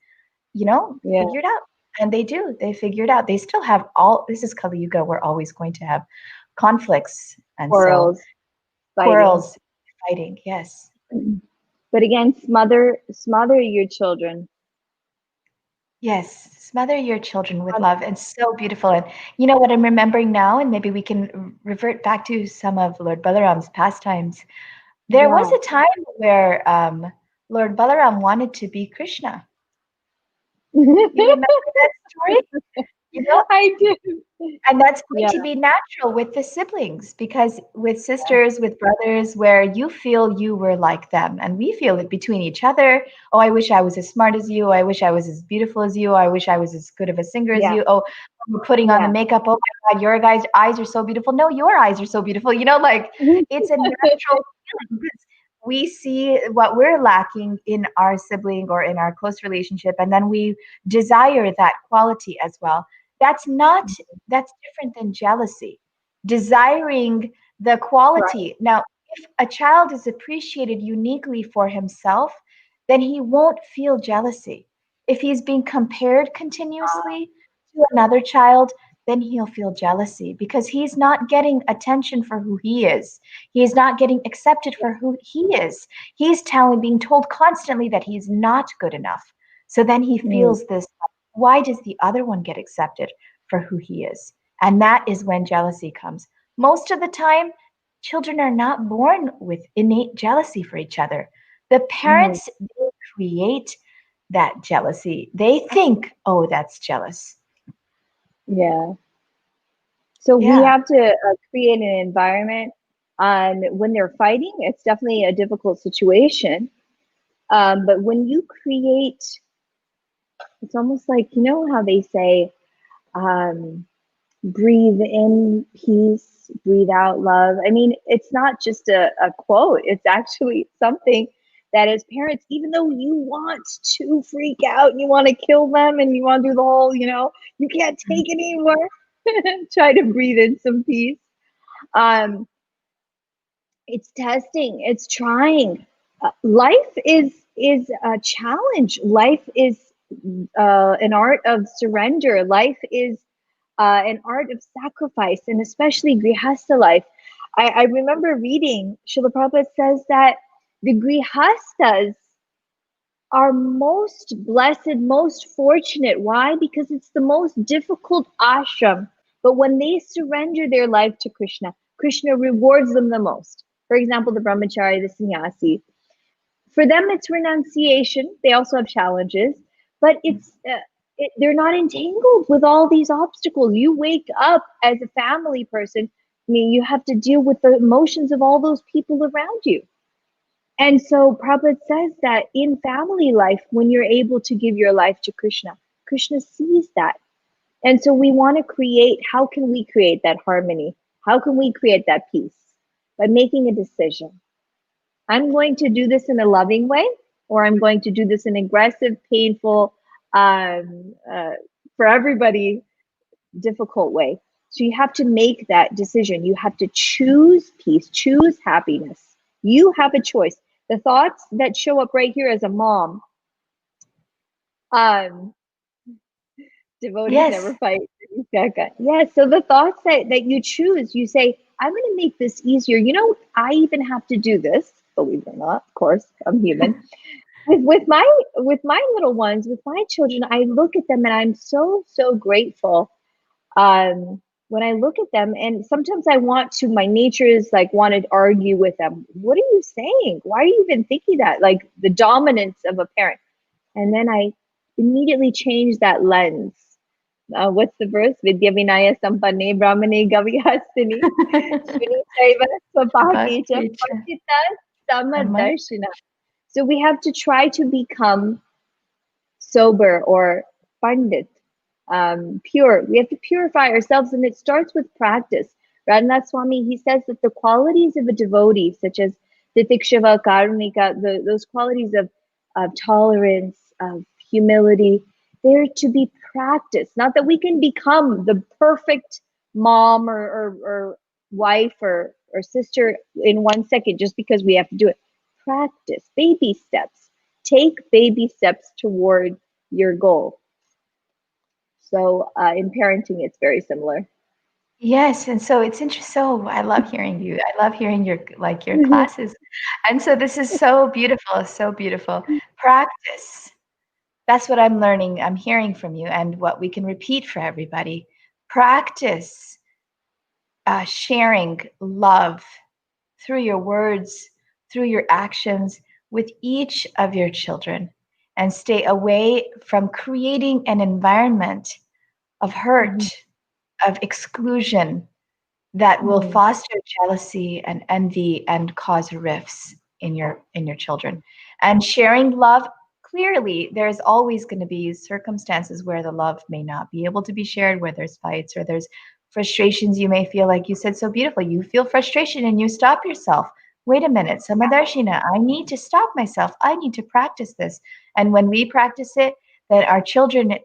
Yeah, figure it out. And they do, they figure it out. They still have this is Kali Yuga. We're always going to have conflicts. And so quarrels, fighting. quarrels, fighting, yes. But again, smother your children. Yes, smother your children with love. And so beautiful. And you know what I'm remembering now, and maybe we can revert back to some of Lord Balaram's pastimes. There was Yeah. a time where Lord Balaram wanted to be Krishna. You remember that story? You know, I do. and that's going Yeah. to be natural with the siblings, because with sisters, with brothers, where you feel you were like them, and we feel it between each other. Oh, I wish I was as smart as you. I wish I was as beautiful as you. I wish I was as good of a singer as Yeah. you. Oh, we're putting on the Yeah. makeup. Oh my God, your eyes are so beautiful. No, your eyes are so beautiful. Like, it's a natural feeling, because we see what we're lacking in our sibling or in our close relationship, and then we desire that quality as well. That's not, that's different than jealousy. Desiring the Right. quality. Now, if a child is appreciated uniquely for himself, then he won't feel jealousy. If he's being compared continuously to another child, then he'll feel jealousy because he's not getting attention for who he is. He is not getting accepted for who he is. He's being told constantly that he's not good enough. So then he Mm, feels this, why does the other one get accepted for who he is? And that is when jealousy comes. Most of the time, children are not born with innate jealousy for each other. The mm, parents, they create that jealousy. They think, oh, that's jealous. yeah. So we Yeah. have to create an environment. When they're fighting, it's definitely a difficult situation. But when you create, it's almost like, you know how they say, um, breathe in peace, breathe out love. I mean, it's not just a quote, it's actually something that as parents, even though you want to freak out and you want to kill them and you want to do the whole, you can't take it anymore, try to breathe in some peace. Um, it's testing, it's trying. Life is a challenge. Life is an art of surrender. Life is an art of sacrifice, and especially grihasta life. I remember reading, Srila Prabhupada says that the grihastas are most blessed, most fortunate. Why? Because it's the most difficult ashram. But when they surrender their life to Krishna, Krishna rewards them the most. For example, the brahmachari, the sannyasi. For them, it's renunciation. They also have challenges, but they're not entangled with all these obstacles. You wake up as a family person. I mean, you have to deal with the emotions of all those people around you. And so Prabhupada says that in family life, when you're able to give your life to Krishna, Krishna sees that. And so we want to create, how can we create that harmony? How can we create that peace? By making a decision. I'm going to do this in a loving way, or I'm going to do this in aggressive, painful, um, uh, for everybody, difficult way. So you have to make that decision. You have to choose peace, choose happiness. You have a choice. The thoughts that show up right here as a mom, um, devotees Yes. never fight. Yeah, so the thoughts that you choose, you say, I'm going to make this easier. I even have to do this, believe it or not, of course, I'm human. With my little ones, with my children, I look at them and I'm so grateful. When I look at them, and sometimes I want to, my nature is like want to argue with them. What are you saying? Why are you even thinking that? Like the dominance of a parent. And then I immediately change that lens. What's the verse? Vidya Vinaya Sampanne Brahmane Gavihastini Shuni Saiva Swapakecha Bhakti-cha. Pachita Sama- Samadarshina. So we have to try to become sober or pandit, pure. We have to purify ourselves, and it starts with practice. Radhanath Swami, he says that the qualities of a devotee, such as titikshava, karunika, those qualities of tolerance, of humility, they're to be practiced. Not that we can become the perfect mom or wife or sister in 1 second just because we have to do it. Practice, baby steps. Take baby steps toward your goal. So in parenting, it's very similar. Yes, and so it's interesting. So I love hearing you. I love hearing your classes. And so this is so beautiful, so beautiful. Practice. That's what I'm learning. I'm hearing from you and what we can repeat for everybody. Practice sharing love through your words, through your actions with each of your children, and stay away from creating an environment of hurt, Mhm. of exclusion that will Mhm. foster jealousy and envy and cause rifts in your children. And sharing love, clearly there's always going to be circumstances where the love may not be able to be shared, where there's fights or there's frustrations. You may feel, like you said so beautifully, you feel frustration and you stop yourself. wait a minute, Samadarshina, I need to stop myself. I need to practice this. And when we practice it, then our children,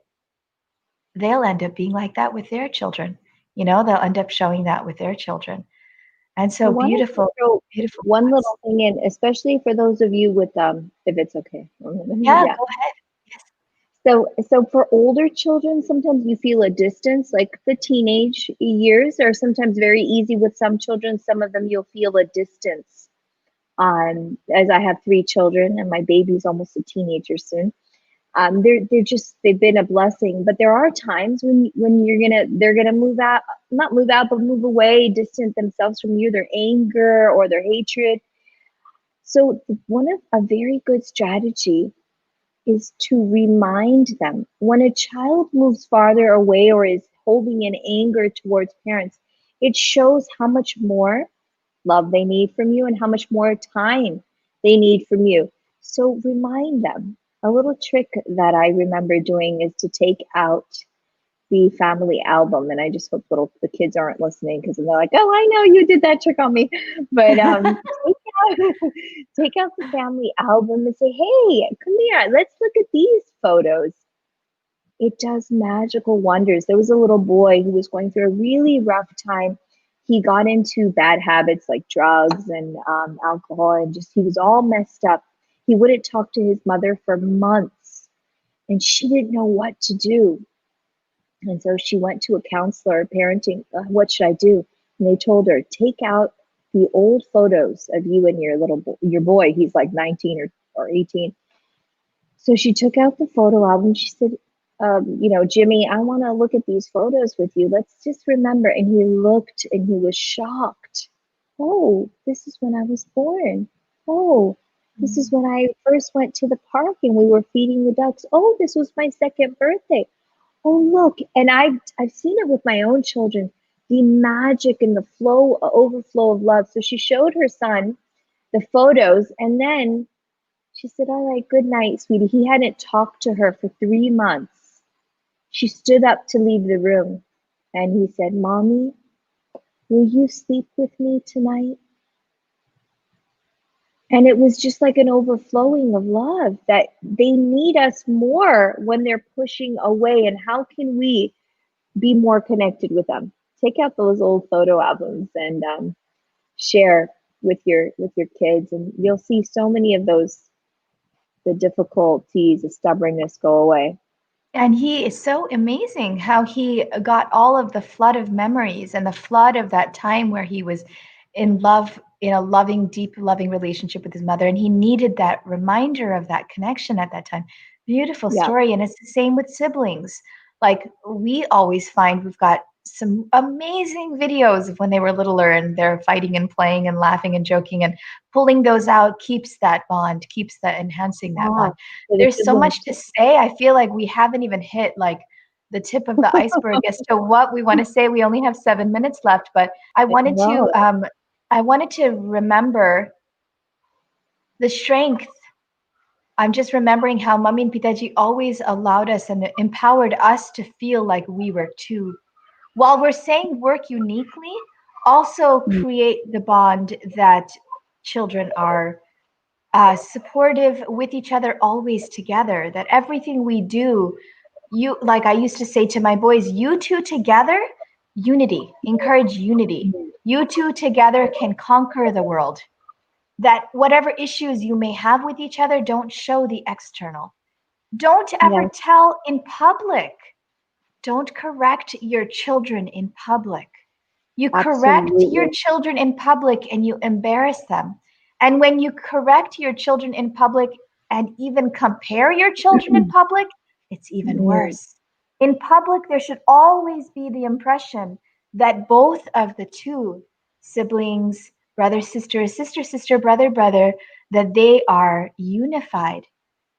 they'll end up being like that with their children. They'll end up showing that with their children. And I so wanted to beautiful, throw beautiful one thoughts. little thing in, especially for those of you with if it's okay. Yeah, Yeah. go ahead. Yes. So for older children, sometimes you feel a distance, like the teenage years are sometimes very easy with some children. Some of them you'll feel a distance. As I have three children and my baby's almost a teenager soon. They've been a blessing, but there are times when they're gonna move out, not move out, but move away, distance themselves from you, their anger or their hatred. So one of a very good strategy is to remind them when a child moves farther away or is holding in anger towards parents, it shows how much more love they need from you and how much more time they need from you. So remind them. A little trick that I remember doing is to take out the family album, and I just hope the kids aren't listening because they're like, "Oh, I know you did that trick on me." But take out, take out the family album and say, "Hey, come here. Let's look at these photos." It does magical wonders. There was a little boy who was going through a really rough time. He got into bad habits like drugs and alcohol, and just he was all messed up. He wouldn't talk to his mother for months, and she didn't know what to do. And so she went to a counselor, parenting, what should I do? And they told her, take out the old photos of you and your boy. He's like 19 or 18. So she took out the photo album. She said, Jimmy, I want to look at these photos with you. Let's just remember. And he looked and he was shocked. Oh, this is when I was born. Oh, this is when I first went to the park and we were feeding the ducks. Oh, this was my second birthday. Oh, look. And I've seen it with my own children, the magic and the overflow of love. So she showed her son the photos, and then she said, all right, good night, sweetie. He hadn't talked to her for 3 months. She stood up to leave the room, and he said, Mommy, will you sleep with me tonight? And it was just like an overflowing of love that they need us more when they're pushing away. And how can we be more connected with them? Take out those old photo albums and share with your kids, and you'll see so many of the difficulties, the stubbornness go away. And he is so amazing how he got all of the flood of memories and the flood of that time where he was in love, in a loving, deep, loving relationship with his mother. And he needed that reminder of that connection at that time. Beautiful Yeah. story. And it's the same with siblings. Like we always find we've got some amazing videos of when they were littler and they're fighting and playing and laughing and joking, and pulling those out keeps that bond, keeps that enhancing that Ah, bond. for the There's so siblings. much to say. I feel like we haven't even hit like the tip of the iceberg as to what we want to say. We only have 7 minutes left, but I I wanted to know. remember the strength. I'm just remembering how Mummy and Pitaji always allowed us and empowered us to feel like we were two. While we're saying work uniquely, also Mm, create the bond that children are supportive with each other, always together, that everything we do, like I used to say to my boys, you two together, unity, encourage unity. mm. You two together can conquer the world. That whatever issues you may have with each other, don't show the external. Don't ever Yes, tell in public. Don't correct your children in public. You correct your absolutely. children in public and you embarrass them. And when you correct your children in public and even compare your children in public, it's even Mm, worse. In public, there should always be the impression that both of the two siblings, brother, sister, brother, that they are unified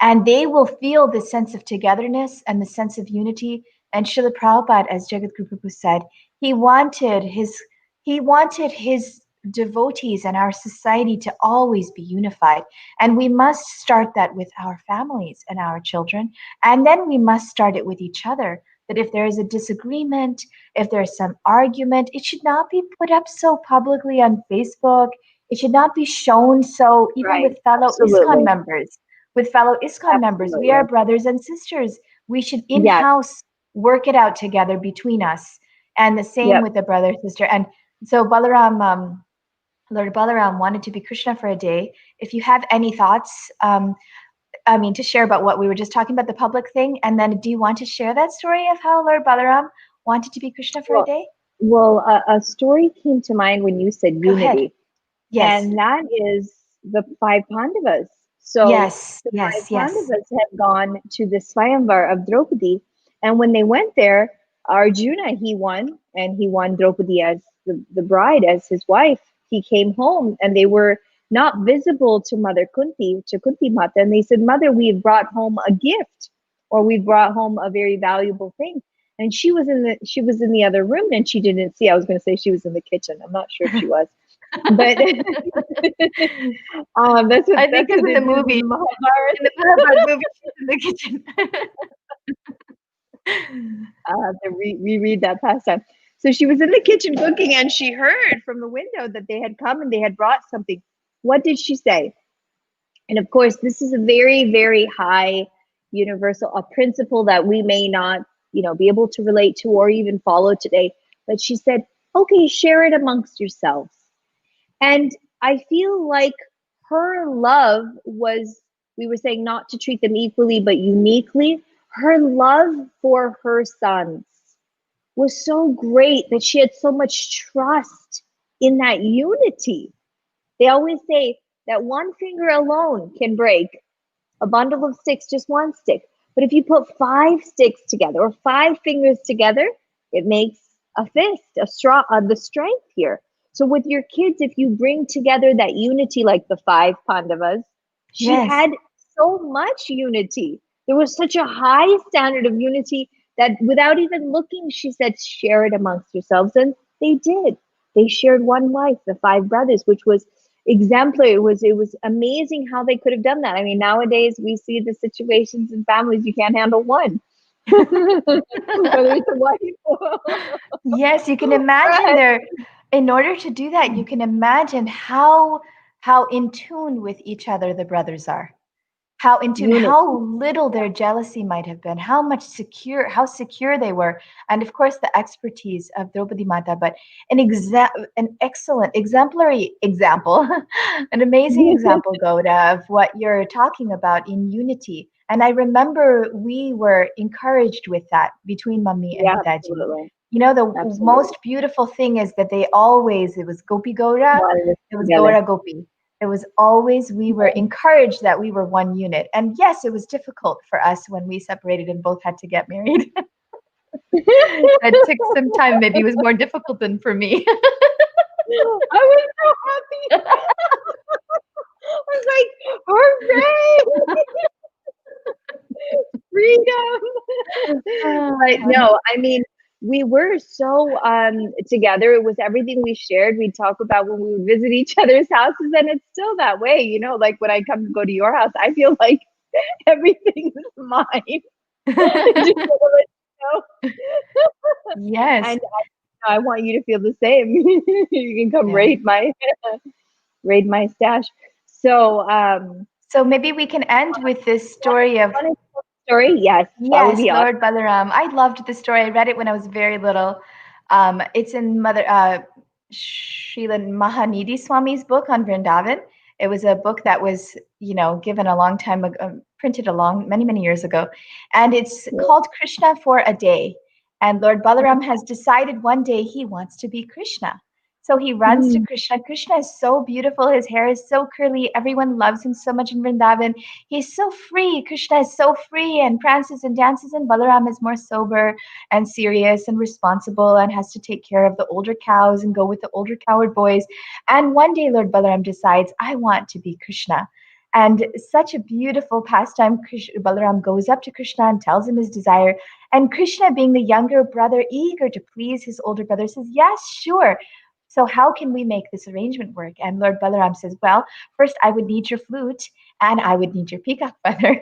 and they will feel the sense of togetherness and the sense of unity. And Srila Prabhupada, as Jagat Guru Prabhu said, he wanted his devotees and our society to always be unified. And we must start that with our families and our children. And then we must start it with each other. That if there is a disagreement, if there's some argument, it should not be put up so publicly on Facebook, It should not be shown. So even Right. with fellow ISKCON Absolutely. members, we are Absolutely. brothers and sisters. We should Yes. in-house work it out together between us. And the same Yep. with the brother sister. And so Lord Balaram wanted to be Krishna for a day. If you have any thoughts, to share about what we were just talking about, the public thing, and then do you want to share that story of how Lord Balaram wanted to be Krishna for a Well, day? a story came to mind when you said Go ahead. unity, Yes. and that is the five Pandavas. So Yes. the five Yes. Yes. Pandavas had gone to the Swayamvar of Draupadi, and when they went there, Arjuna, he won, and he won Draupadi as the bride, as his wife. He came home, and they were not visible to Mother Kunti, to Kunti Mata, and they said, "Mother, we've brought home a gift, or we brought home a very valuable thing." And she was in the other room, and she didn't see. I was going to say she was in the kitchen. I'm not sure if she was, but I think that's it's what in it the is in movie. the Mahabharata. In the Mahabharata movie, she's in the kitchen. I have to reread that past time. So she was in the kitchen cooking, and she heard from the window that they had come and they had brought something. What did she say? And of course, this is a very, very high universal, a principle that we may not, be able to relate to or even follow today. But she said, "Okay, share it amongst yourselves." And I feel like her love was, we were saying not to treat them equally, but uniquely. Her love for her sons was so great that she had so much trust in that unity. They always say that one finger alone can break a bundle of sticks, just one stick. But if you put five sticks together or five fingers together, it makes a fist, a straw, the strength here. So with your kids, if you bring together that unity, like the five Pandavas, she Yes. had so much unity. There was such a high standard of unity that without even looking, she said, "Share it amongst yourselves." And they did. They shared one wife, the five brothers, which was exemplary. It was amazing how they could have done that. I mean, nowadays we see the situations in families you can't handle one, whether it's a wife or Yes, you can imagine there. In order to do that, you can imagine how in tune with each other the brothers are. How in tune, unit. how little their jealousy might have been, how secure they were, and of course the expertise of Draupadi Mata. But an excellent, exemplary example, an amazing example, Gouda, of what you're talking about in unity. And I remember we were encouraged with that between Mummy and Yeah, Pitaji. absolutely, The absolutely. most beautiful thing is that it was Gopi Gaura, Wanted us it was together. Gaura Gopi. It was always, we were encouraged that we were one unit. And yes, it was difficult for us when we separated and both had to get married. That took some time. Maybe it was more difficult than for me. I was so happy. I was like, hooray! Freedom. But no, I mean, we were so together. It was everything we shared. We'd talk about when we would visit each other's houses, and it's still that way, like when I come to go to your house, I feel like everything is mine. Just so to let you know. Yes. And I want you to feel the same. You can come Yeah. raid my stash. So So maybe we can end with this story of story. Yes, that would yes, be awesome. Lord Balaram. I loved the story. I read it when I was very little. It's in Mother Srila Mahanidi Swami's book on Vrindavan. It was a book that was, given a long time ago, printed many, many years ago. And it's called Krishna for a Day. And Lord Balaram has decided one day he wants to be Krishna. So he runs to Krishna. Krishna is so beautiful. His hair is so curly. Everyone loves him so much in Vrindavan. He's so free. Krishna is so free and prances and dances, and Balaram is more sober and serious and responsible and has to take care of the older cows and go with the older cowherd boys. And one day, Lord Balaram decides, I want to be Krishna. And such a beautiful pastime. Balaram goes up to Krishna and tells him his desire. And Krishna, being the younger brother, eager to please his older brother, says, yes, sure. So how can we make this arrangement work? And Lord Balaram says, well, first I would need your flute and I would need your peacock feather.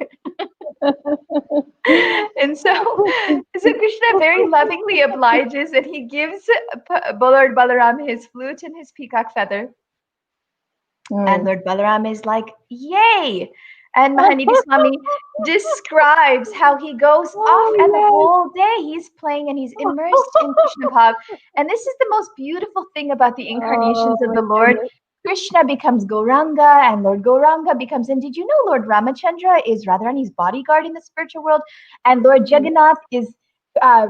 And so Krishna very lovingly obliges and he gives Lord Balaram his flute and his peacock feather. And Mm. Lord Balaram is like, yay! And Mahanidhi Swami describes how he goes off, and the Oh, whole day he's playing and he's yes. immersed in Krishna Bhav. And this is the most beautiful thing about the Oh incarnations of my the Lord. goodness. Krishna becomes Gauranga, and Lord Gauranga becomes. And did you know Lord Ramachandra is Radharani's bodyguard in the spiritual world? And Lord Jagannath is uh,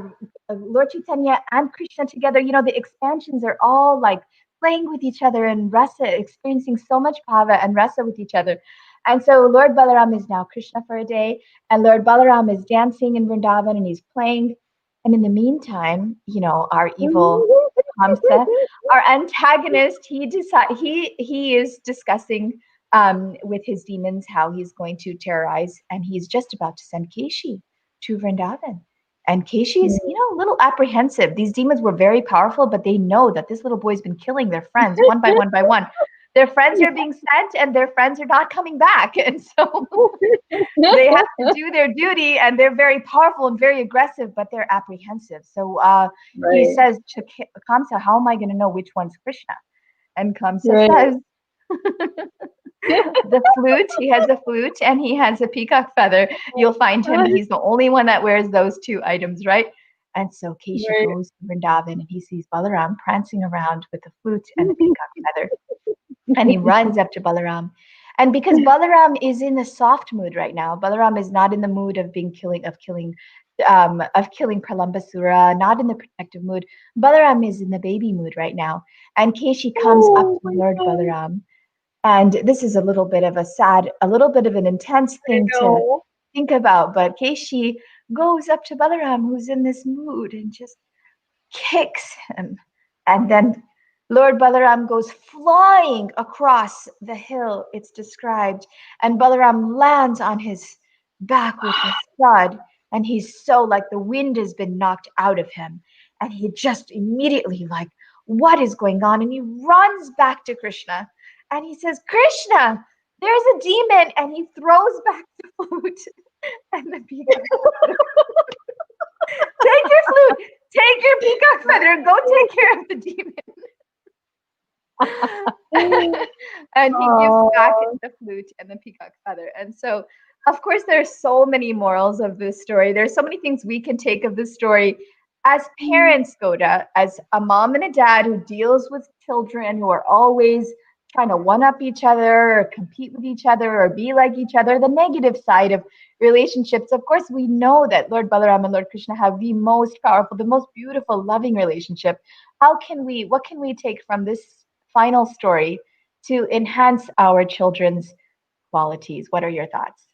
Lord Chaitanya and Krishna together. You know, the expansions are all like playing with each other and rasa, experiencing so much bhava and rasa with each other. And so Lord Balaram is now Krishna for a day, and Lord Balaram is dancing in Vrindavan and he's playing. And in the meantime, you know, our evil Hamsa, our antagonist, he is discussing with his demons how he's going to terrorize, and he's just about to send Keshi to Vrindavan. And Keshi is, you know, a little apprehensive. These demons were very powerful, but they know that this little boy's been killing their friends one by one by one. Their friends are being sent, and their friends are not coming back, and so they have to do their duty, and they're very powerful and very aggressive, but they're apprehensive. So he Right, says to Kamsa, "How am I going to know which one's Krishna?" And Kamsa right. says, "The flute. He has a flute, and he has a peacock feather. You'll find him. He's the only one that wears those two items, right?" And so Keshi Right. goes to Vrindavan, and he sees Balaram prancing around with the flute and the peacock feather, and he runs up to Balaram. And because Balaram is in a soft mood right now, Balaram is not in the mood of killing Pralambasura, not in the protective mood. Balaram is in the baby mood right now. And Keshi comes up Oh to my Lord God. Balaram. And this is a little bit of an intense I thing to know. think about. But Keshi goes up to Balaram, who's in this mood, and just kicks him. And then Lord Balaram goes flying across the hill, it's described. And Balaram lands on his back with a thud. And he's so like the wind has been knocked out of him. And he just immediately, like, what is going on? And he runs back to Krishna. And he says, Krishna, there's a demon. And he throws back the flute. And the peacock take your flute, take your peacock feather, and go take care of the demon. And he gives back Oh, the flute and the peacock feather. And so, of course, there's so many morals of this story. There's so many things we can take of this story as parents, Goda, as a mom and a dad who deals with children who are always trying to one up each other or compete with each other or be like each other, the negative side of relationships. Of course, we know that Lord Balaram and Lord Krishna have the most powerful, the most beautiful, loving relationship. What can we take from this final story to enhance our children's qualities? What are your thoughts?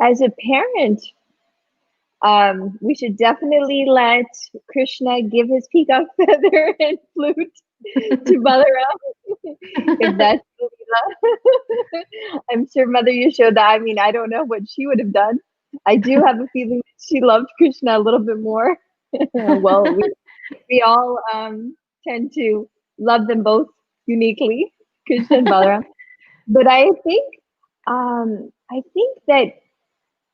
as a parent, we should definitely let Krishna give his peacock feather and flute to Balaram if that's Leela. I'm sure Mother Yashoda, I mean, I don't know what she would have done. I do have a feeling that she loved Krishna a little bit more. Well, we all tend to love them both uniquely, Krishna and Balaram. But I think that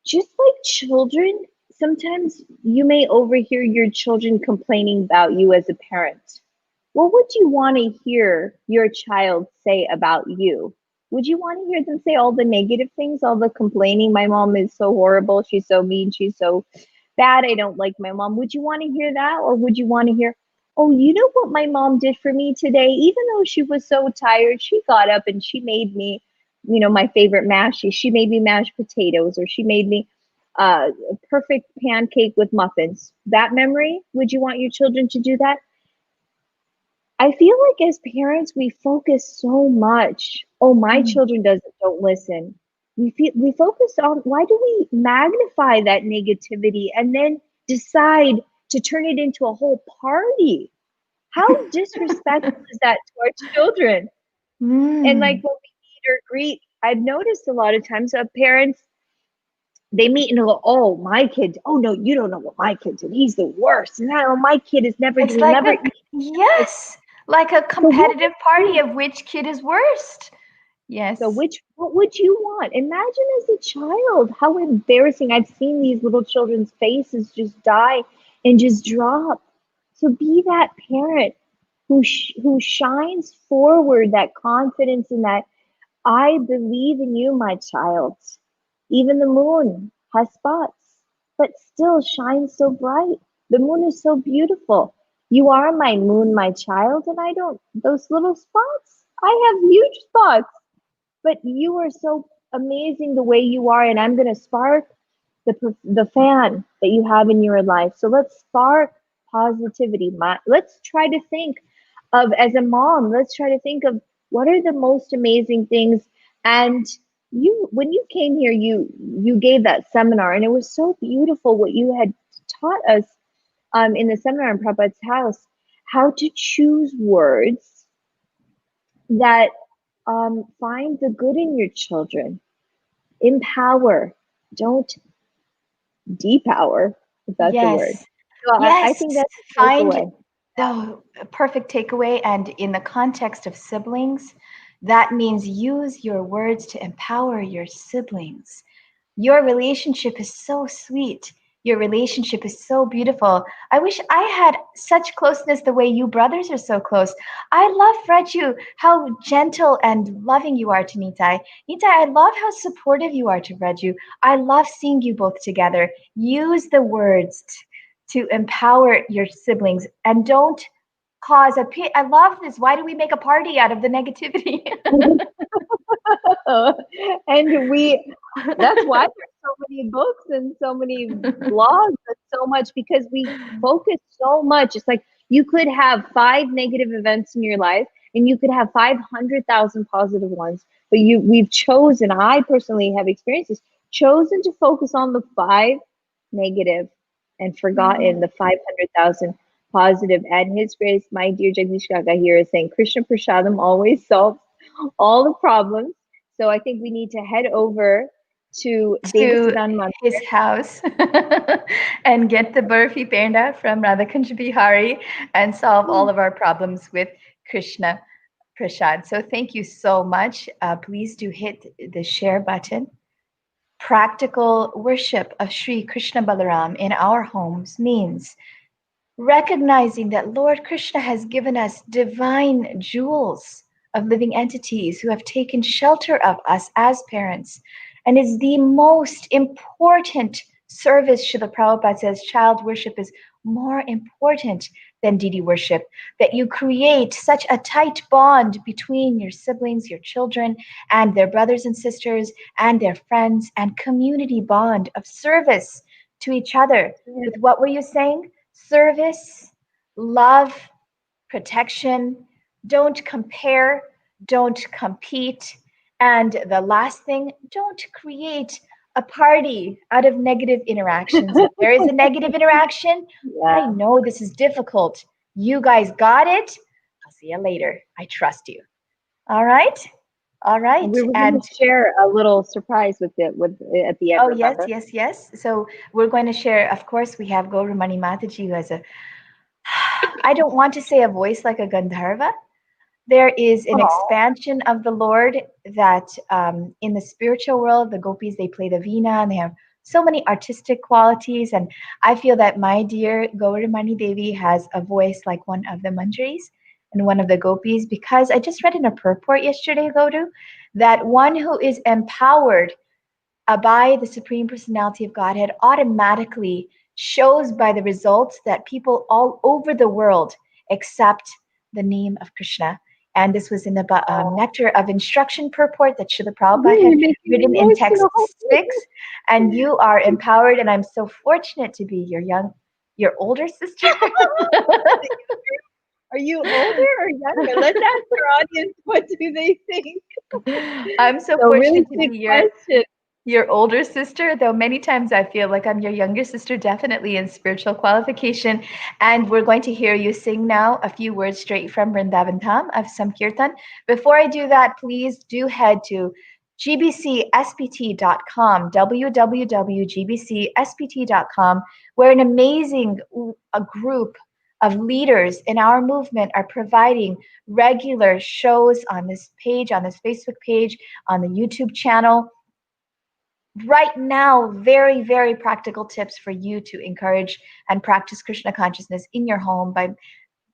just like children, sometimes you may overhear your children complaining about you as a parent. What would you want to hear your child say about you? Would you want to hear them say all the negative things, all the complaining? My mom is so horrible. She's so mean. She's so bad. I don't like my mom. Would you want to hear that? Or would you want to hear, oh, you know what my mom did for me today? Even though she was so tired, she got up and she made me, my favorite mash. She made me mashed potatoes, or she made me a perfect pancake with muffins. That memory, would you want your children to do that? I feel like as parents, we focus so much. Oh, my Mm, children don't listen. We focus on, why do we magnify that negativity and then decide to turn it into a whole party? How disrespectful is that to our children? And like mm. when we meet or greet, I've noticed a lot of times parents, they meet and go, oh, my kid, oh no, you don't know what my kid did. He's the worst. And oh, my kid is never, It's he'll like never a eat. yes, like a So what competitive party of which kid is worst. So Yes. what would you want? Imagine as a child how embarrassing. I've seen these little children's faces just die and just drop. So be that parent. who shines forward that confidence in that I believe in you, my child. Even the moon has spots, but still shines so bright. The moon is so beautiful. You are my moon, my child, and I don't, those little spots, I have huge spots, but you are so amazing the way you are, and I'm going to spark the fan that you have in your life. So let's spark positivity. Let's try to think of, as a mom, let's try to think of what are the most amazing things. And you, when you came here, you gave that seminar, and it was so beautiful what you had taught us in the seminar in Prabhupada's house, how to choose words that find the good in your children, empower, don't depower, if that's a word. Yes. So I Yes. think that's a Find takeaway. the perfect takeaway. And in the context of siblings, that means use your words to empower your siblings. Your relationship is so sweet. Your relationship is so beautiful. I wish I had such closeness the way you brothers are so close. I love, Raju, how gentle and loving you are to Nitai. Nitai, I love how supportive you are to Raju. I love seeing you both together. Use the words to empower your siblings and don't cause a pit. I love this. Why do we make a party out of the negativity? And that's why there's so many books and so many blogs and so much, because we focus so much. It's like you could have 5 negative events in your life and you could have 500,000 positive ones, but we've chosen, I personally have experienced this, chosen to focus on the 5 negative and forgotten the 500,000 positive. And His Grace, my dear Jagdish Kaka here, is saying Krishna Prasadam always solves all the problems. So I think we need to head over to To Devasiddhan Mandir. his house and get the burfi panda from Radhakunj Bihari and solve all of our problems with Krishna Prasad. So thank you so much. Please do hit the share button. Practical worship of Sri Krishna Balaram in our homes means recognizing that Lord Krishna has given us divine jewels of living entities who have taken shelter of us as parents, and is the most important service. Srila Prabhupada says child worship is more important than deity worship, that you create such a tight bond between your siblings, your children, and their brothers and sisters, and their friends, and community bond of service to each other. With what were you saying? Service, love, protection. Don't compare, don't compete. And the last thing, don't create a party out of negative interactions. If there is a negative interaction, I Yeah. know this is difficult. You guys got it. I'll see you later. I trust you. All right. All right. We were going And to share a little surprise with at the end, oh, yes, remember? yes, yes. So we're going to share, of course, we have Gaura Mani Mataji, who has a, I don't want to say a voice like a Gandharva. There is an Oh, expansion of the Lord that in the spiritual world, the gopis, they play the veena and they have so many artistic qualities. And I feel that my dear Gaura Mani Devi has a voice like one of the manjaris and one of the gopis, because I just read in a purport yesterday, Gauru, that one who is empowered by the Supreme Personality of Godhead automatically shows by the results that people all over the world accept the name of Krishna. And this was in the Nectar of Instruction purport that Srila Prabhupada had you're making me written in text emotional. 6. And you are empowered, and I'm so fortunate to be your older sister. Are you older or younger? Let's ask our audience, what do they think? I'm so So really fortunate to quick be question. your older sister, though many times I feel like I'm your younger sister, definitely in spiritual qualification. And we're going to hear you sing now a few words straight from Vrindavan Dham of some kirtan. Before I do that, please do head to gbcspt.com, www.gbcspt.com, where an amazing a group of leaders in our movement are providing regular shows on this page, on this Facebook page, on the YouTube channel. Right now, very, very practical tips for you to encourage and practice Krishna consciousness in your home by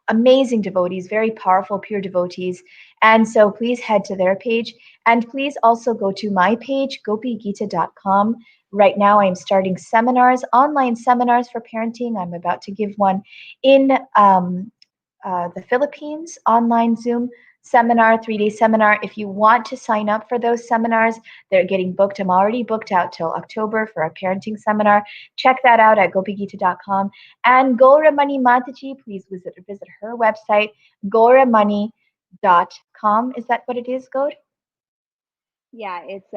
amazing devotees, very powerful, pure devotees. And so please head to their page. And please also go to my page, gopigita.com. Right now, I'm starting seminars, online seminars for parenting. I'm about to give one in the Philippines, online Zoom seminar, 3-day seminar. If you want to sign up for those seminars, they're getting booked. I'm already booked out till October for a parenting seminar. Check that out at gopigita.com. And Gaura Mani Mataji, please visit her website, gauramani.com. Is that what it is, Gaur? Yeah, it's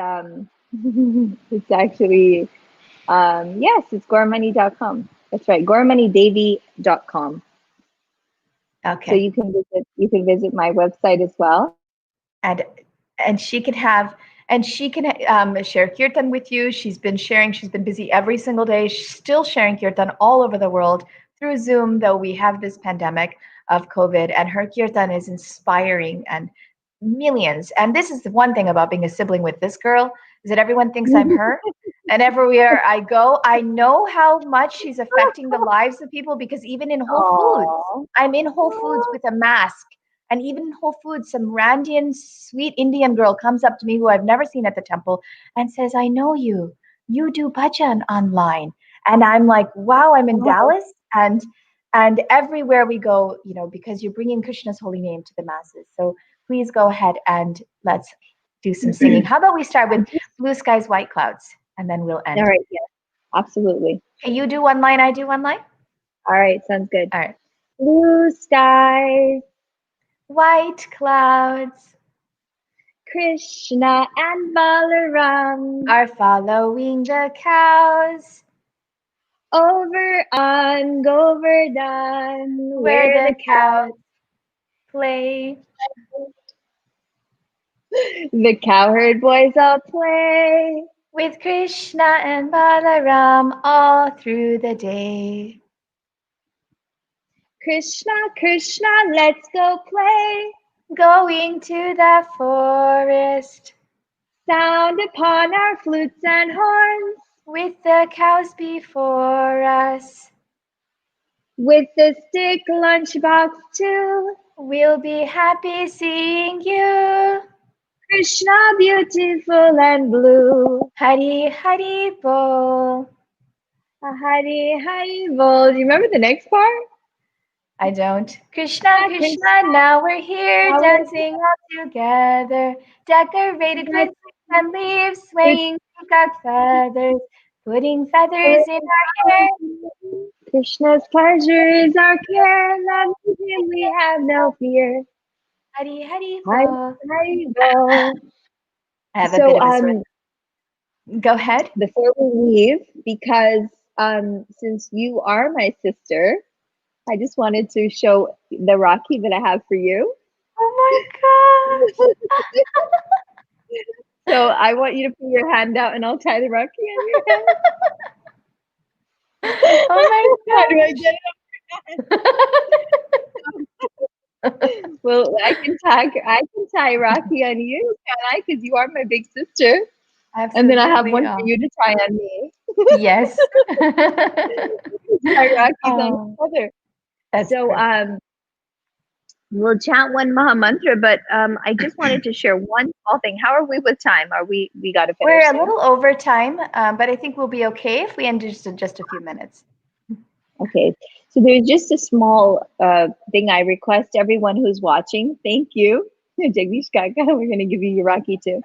it's actually yes, it's gauramani.com. That's right, gauramanidevi.com. Okay. So you can visit my website as well. And she can share kirtan with you. She's been busy every single day. She's still sharing kirtan all over the world through Zoom, though we have this pandemic of COVID, and her kirtan is inspiring and millions. And this is the one thing about being a sibling with this girl, is that everyone thinks I'm her. And everywhere I go, I know how much she's affecting the lives of people, because even in Whole Foods, Aww. I'm in Whole Foods with a mask. And even in Whole Foods, some Randian, sweet Indian girl comes up to me who I've never seen at the temple and says, I know you. You do bhajan online. And I'm like, wow, I'm in Dallas. And everywhere we go, because you're bringing Krishna's holy name to the masses. So please go ahead and let's do some singing. How about we start with Blue Skies, White Clouds, and then we'll end. All right, yeah, absolutely. Okay, you do one line, I do one line? All right, sounds good. All right. Blue skies, white clouds, Krishna and Balaram are following the cows over on Govardhan, where the cows play. The cowherd boys all play with Krishna and Balaram all through the day. Krishna, Krishna, let's go play. Going to the forest. Sound upon our flutes and horns. With the cows before us. With the stick lunchbox too. We'll be happy seeing you. Krishna, beautiful and blue. Hari Hari Bol. Hari Hari Bol. Do you remember the next part? I don't. Krishna, Krishna, now we're here, dancing all together, decorated with and leaves, swaying peacock feathers, putting feathers in our hair. Krishna's pleasure is our care, love him we have no fear. Hari Hari Hari Bol. Hari Bol. I have a bit of a sweat. Go ahead. Before we leave, because since you are my sister, I just wanted to show the Rakhi that I have for you. Oh my gosh. So I want you to put your hand out and I'll tie the Rakhi on your hand. Oh my gosh. How do I get it? Well, I can tie Rakhi on you, can I? Because you are my big sister. Absolutely. And then I have one for you to tie on me. Yes. Tie Rakhi's on each other. So we'll chant one Maha Mantra, but I just wanted to share one small thing. How are we with time? We got to finish? We're a little over time, but I think we'll be okay if we end just a few minutes. Okay, so there's just a small thing I request everyone who's watching. Thank you, Jagdish Kaka. We're going to give you your Rakhi too.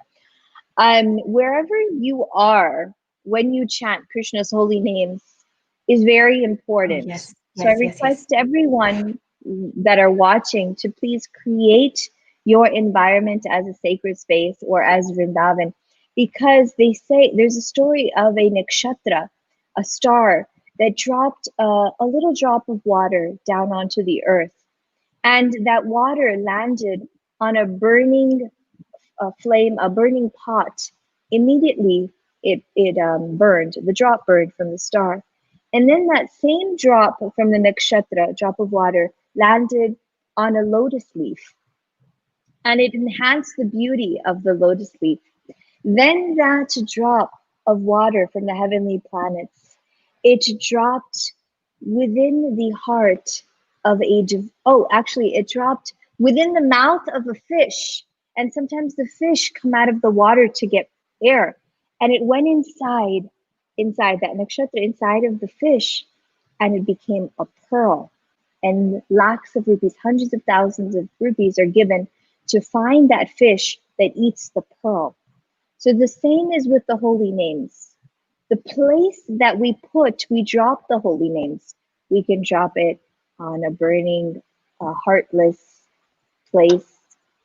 Wherever you are, when you chant Krishna's holy names, is very important. Yes. So I request everyone that are watching to please create your environment as a sacred space or as Vrindavan, because they say there's a story of a nakshatra, a star that dropped a little drop of water down onto the earth, and that water landed on a burning flame, a burning pot. Immediately it burned, the drop burned from the star. And then that same drop from the nakshatra, drop of water, landed on a lotus leaf. And it enhanced the beauty of the lotus leaf. Then that drop of water from the heavenly planets, it dropped within the heart actually it dropped within the mouth of a fish, and sometimes the fish come out of the water to get air, and it went inside that nakshatra, inside of the fish, and it became a pearl. And lakhs of rupees, hundreds of thousands of rupees are given to find that fish that eats the pearl. So the same is with the holy names. The place that we drop the holy names. We can drop it on a burning, heartless place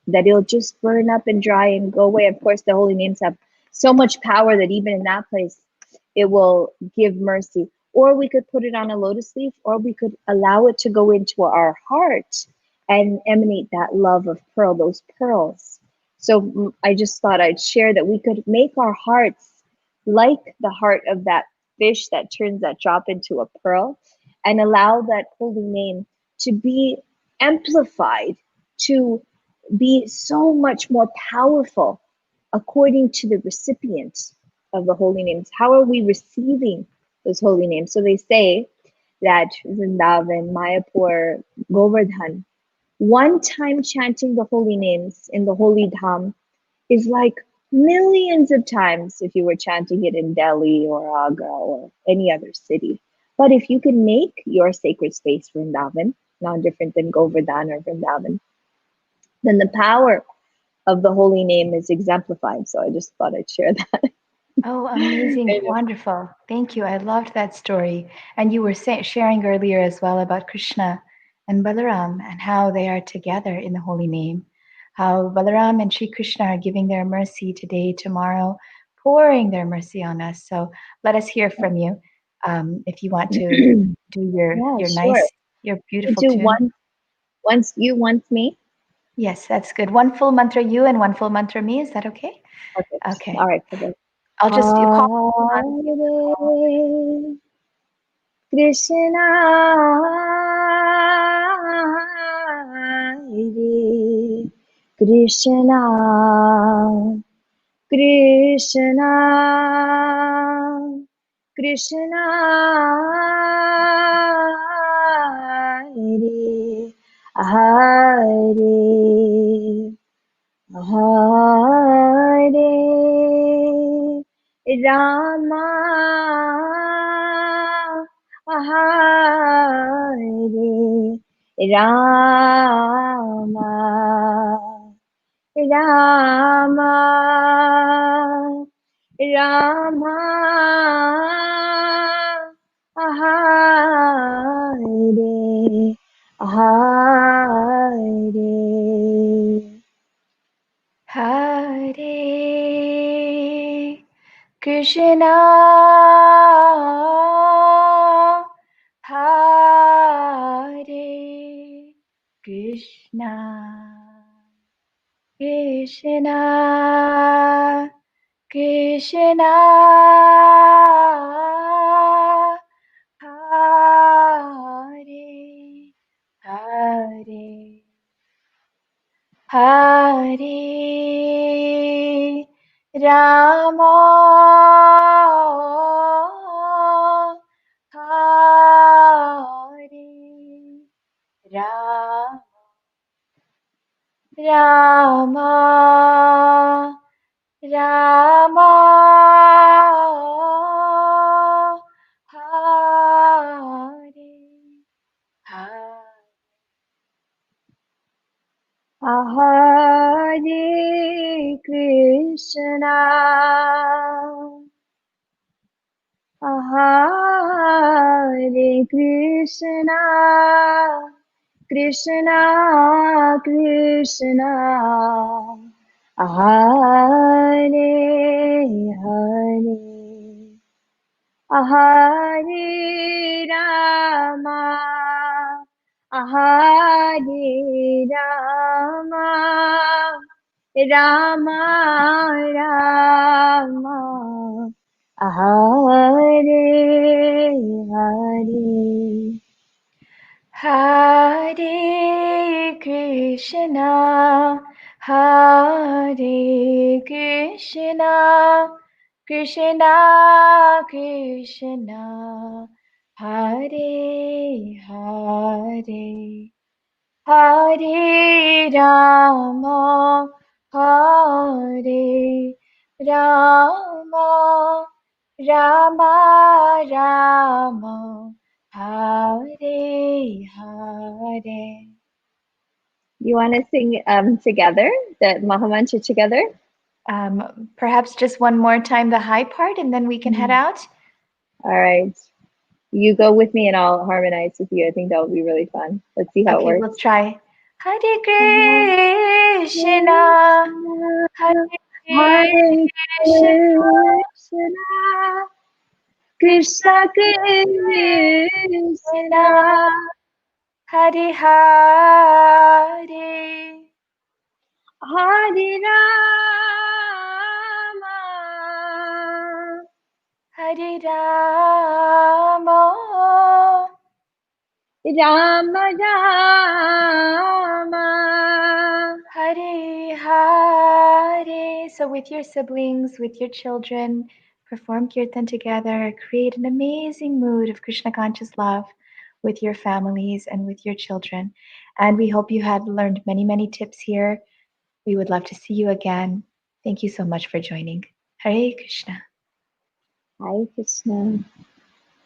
that it'll just burn up and dry and go away. Of course, the holy names have so much power that even in that place, it will give mercy. Or we could put it on a lotus leaf, or we could allow it to go into our heart and emanate that love of pearl, those pearls. So I just thought I'd share that we could make our hearts like the heart of that fish that turns that drop into a pearl, and allow that holy name to be amplified, to be so much more powerful according to the recipient of the holy names. How are we receiving those holy names? So they say that Vrindavan, Mayapur, Govardhan, one time chanting the holy names in the holy dham is like millions of times if you were chanting it in Delhi or Agra or any other city. But if you can make your sacred space Vrindavan, not different than Govardhan or Vrindavan, then the power of the holy name is exemplified. So I just thought I'd share that. Oh, amazing. Wonderful. Thank you. I loved that story. And you were sharing earlier as well about Krishna and Balaram and how they are together in the holy name. How Balaram and Sri Krishna are giving their mercy today, tomorrow, pouring their mercy on us. So let us hear from you if you want to do Yeah, your sure. nice, your We beautiful do tune. once you, once me. Yes, that's good. One full mantra you and one full mantra me. Is that okay? Perfect. Okay. All right, perfect. I'll just call on you to call. Hare Krishna, Hare Krishna, Krishna, Krishna, Hare Hare Hare Rama, Hare Rama, Rama, Rama, Hare Hare. Hare Krishna, Hare Krishna, Krishna, Krishna, Hare Hare. Hare Rama, Hare Rama, Rama, Rama, Hare Hare. Hare Krishna, Hare Krishna, Krishna Krishna, Hare Hare, Hare Rama, Hare Rama, Rama Rama, Hare Hare. Hare Krishna, Hare Krishna, Krishna Krishna, Hare Hare, Hare Rama, Hare Rama, Rama Rama, Hare Hare. You want to sing together, the Mahamantra together? Perhaps just one more time the high part, and then we can head out. All right. You go with me and I'll harmonize with you. I think that would be really fun. Let's see how it Okay, we'll works. try. Hare Hare Krishna, Hare Krishna, Krishna, Krishna Krishna, Krishna, Hare Hare, Hare Rama, Hare Rama, Rama Rama. Hare Hare. So, with your siblings, with your children, perform kirtan together. Create an amazing mood of Krishna conscious love with your families and with your children. And we hope you had learned many, many tips here. We would love to see you again. Thank you so much for joining. Hare Krishna. Hare Krishna.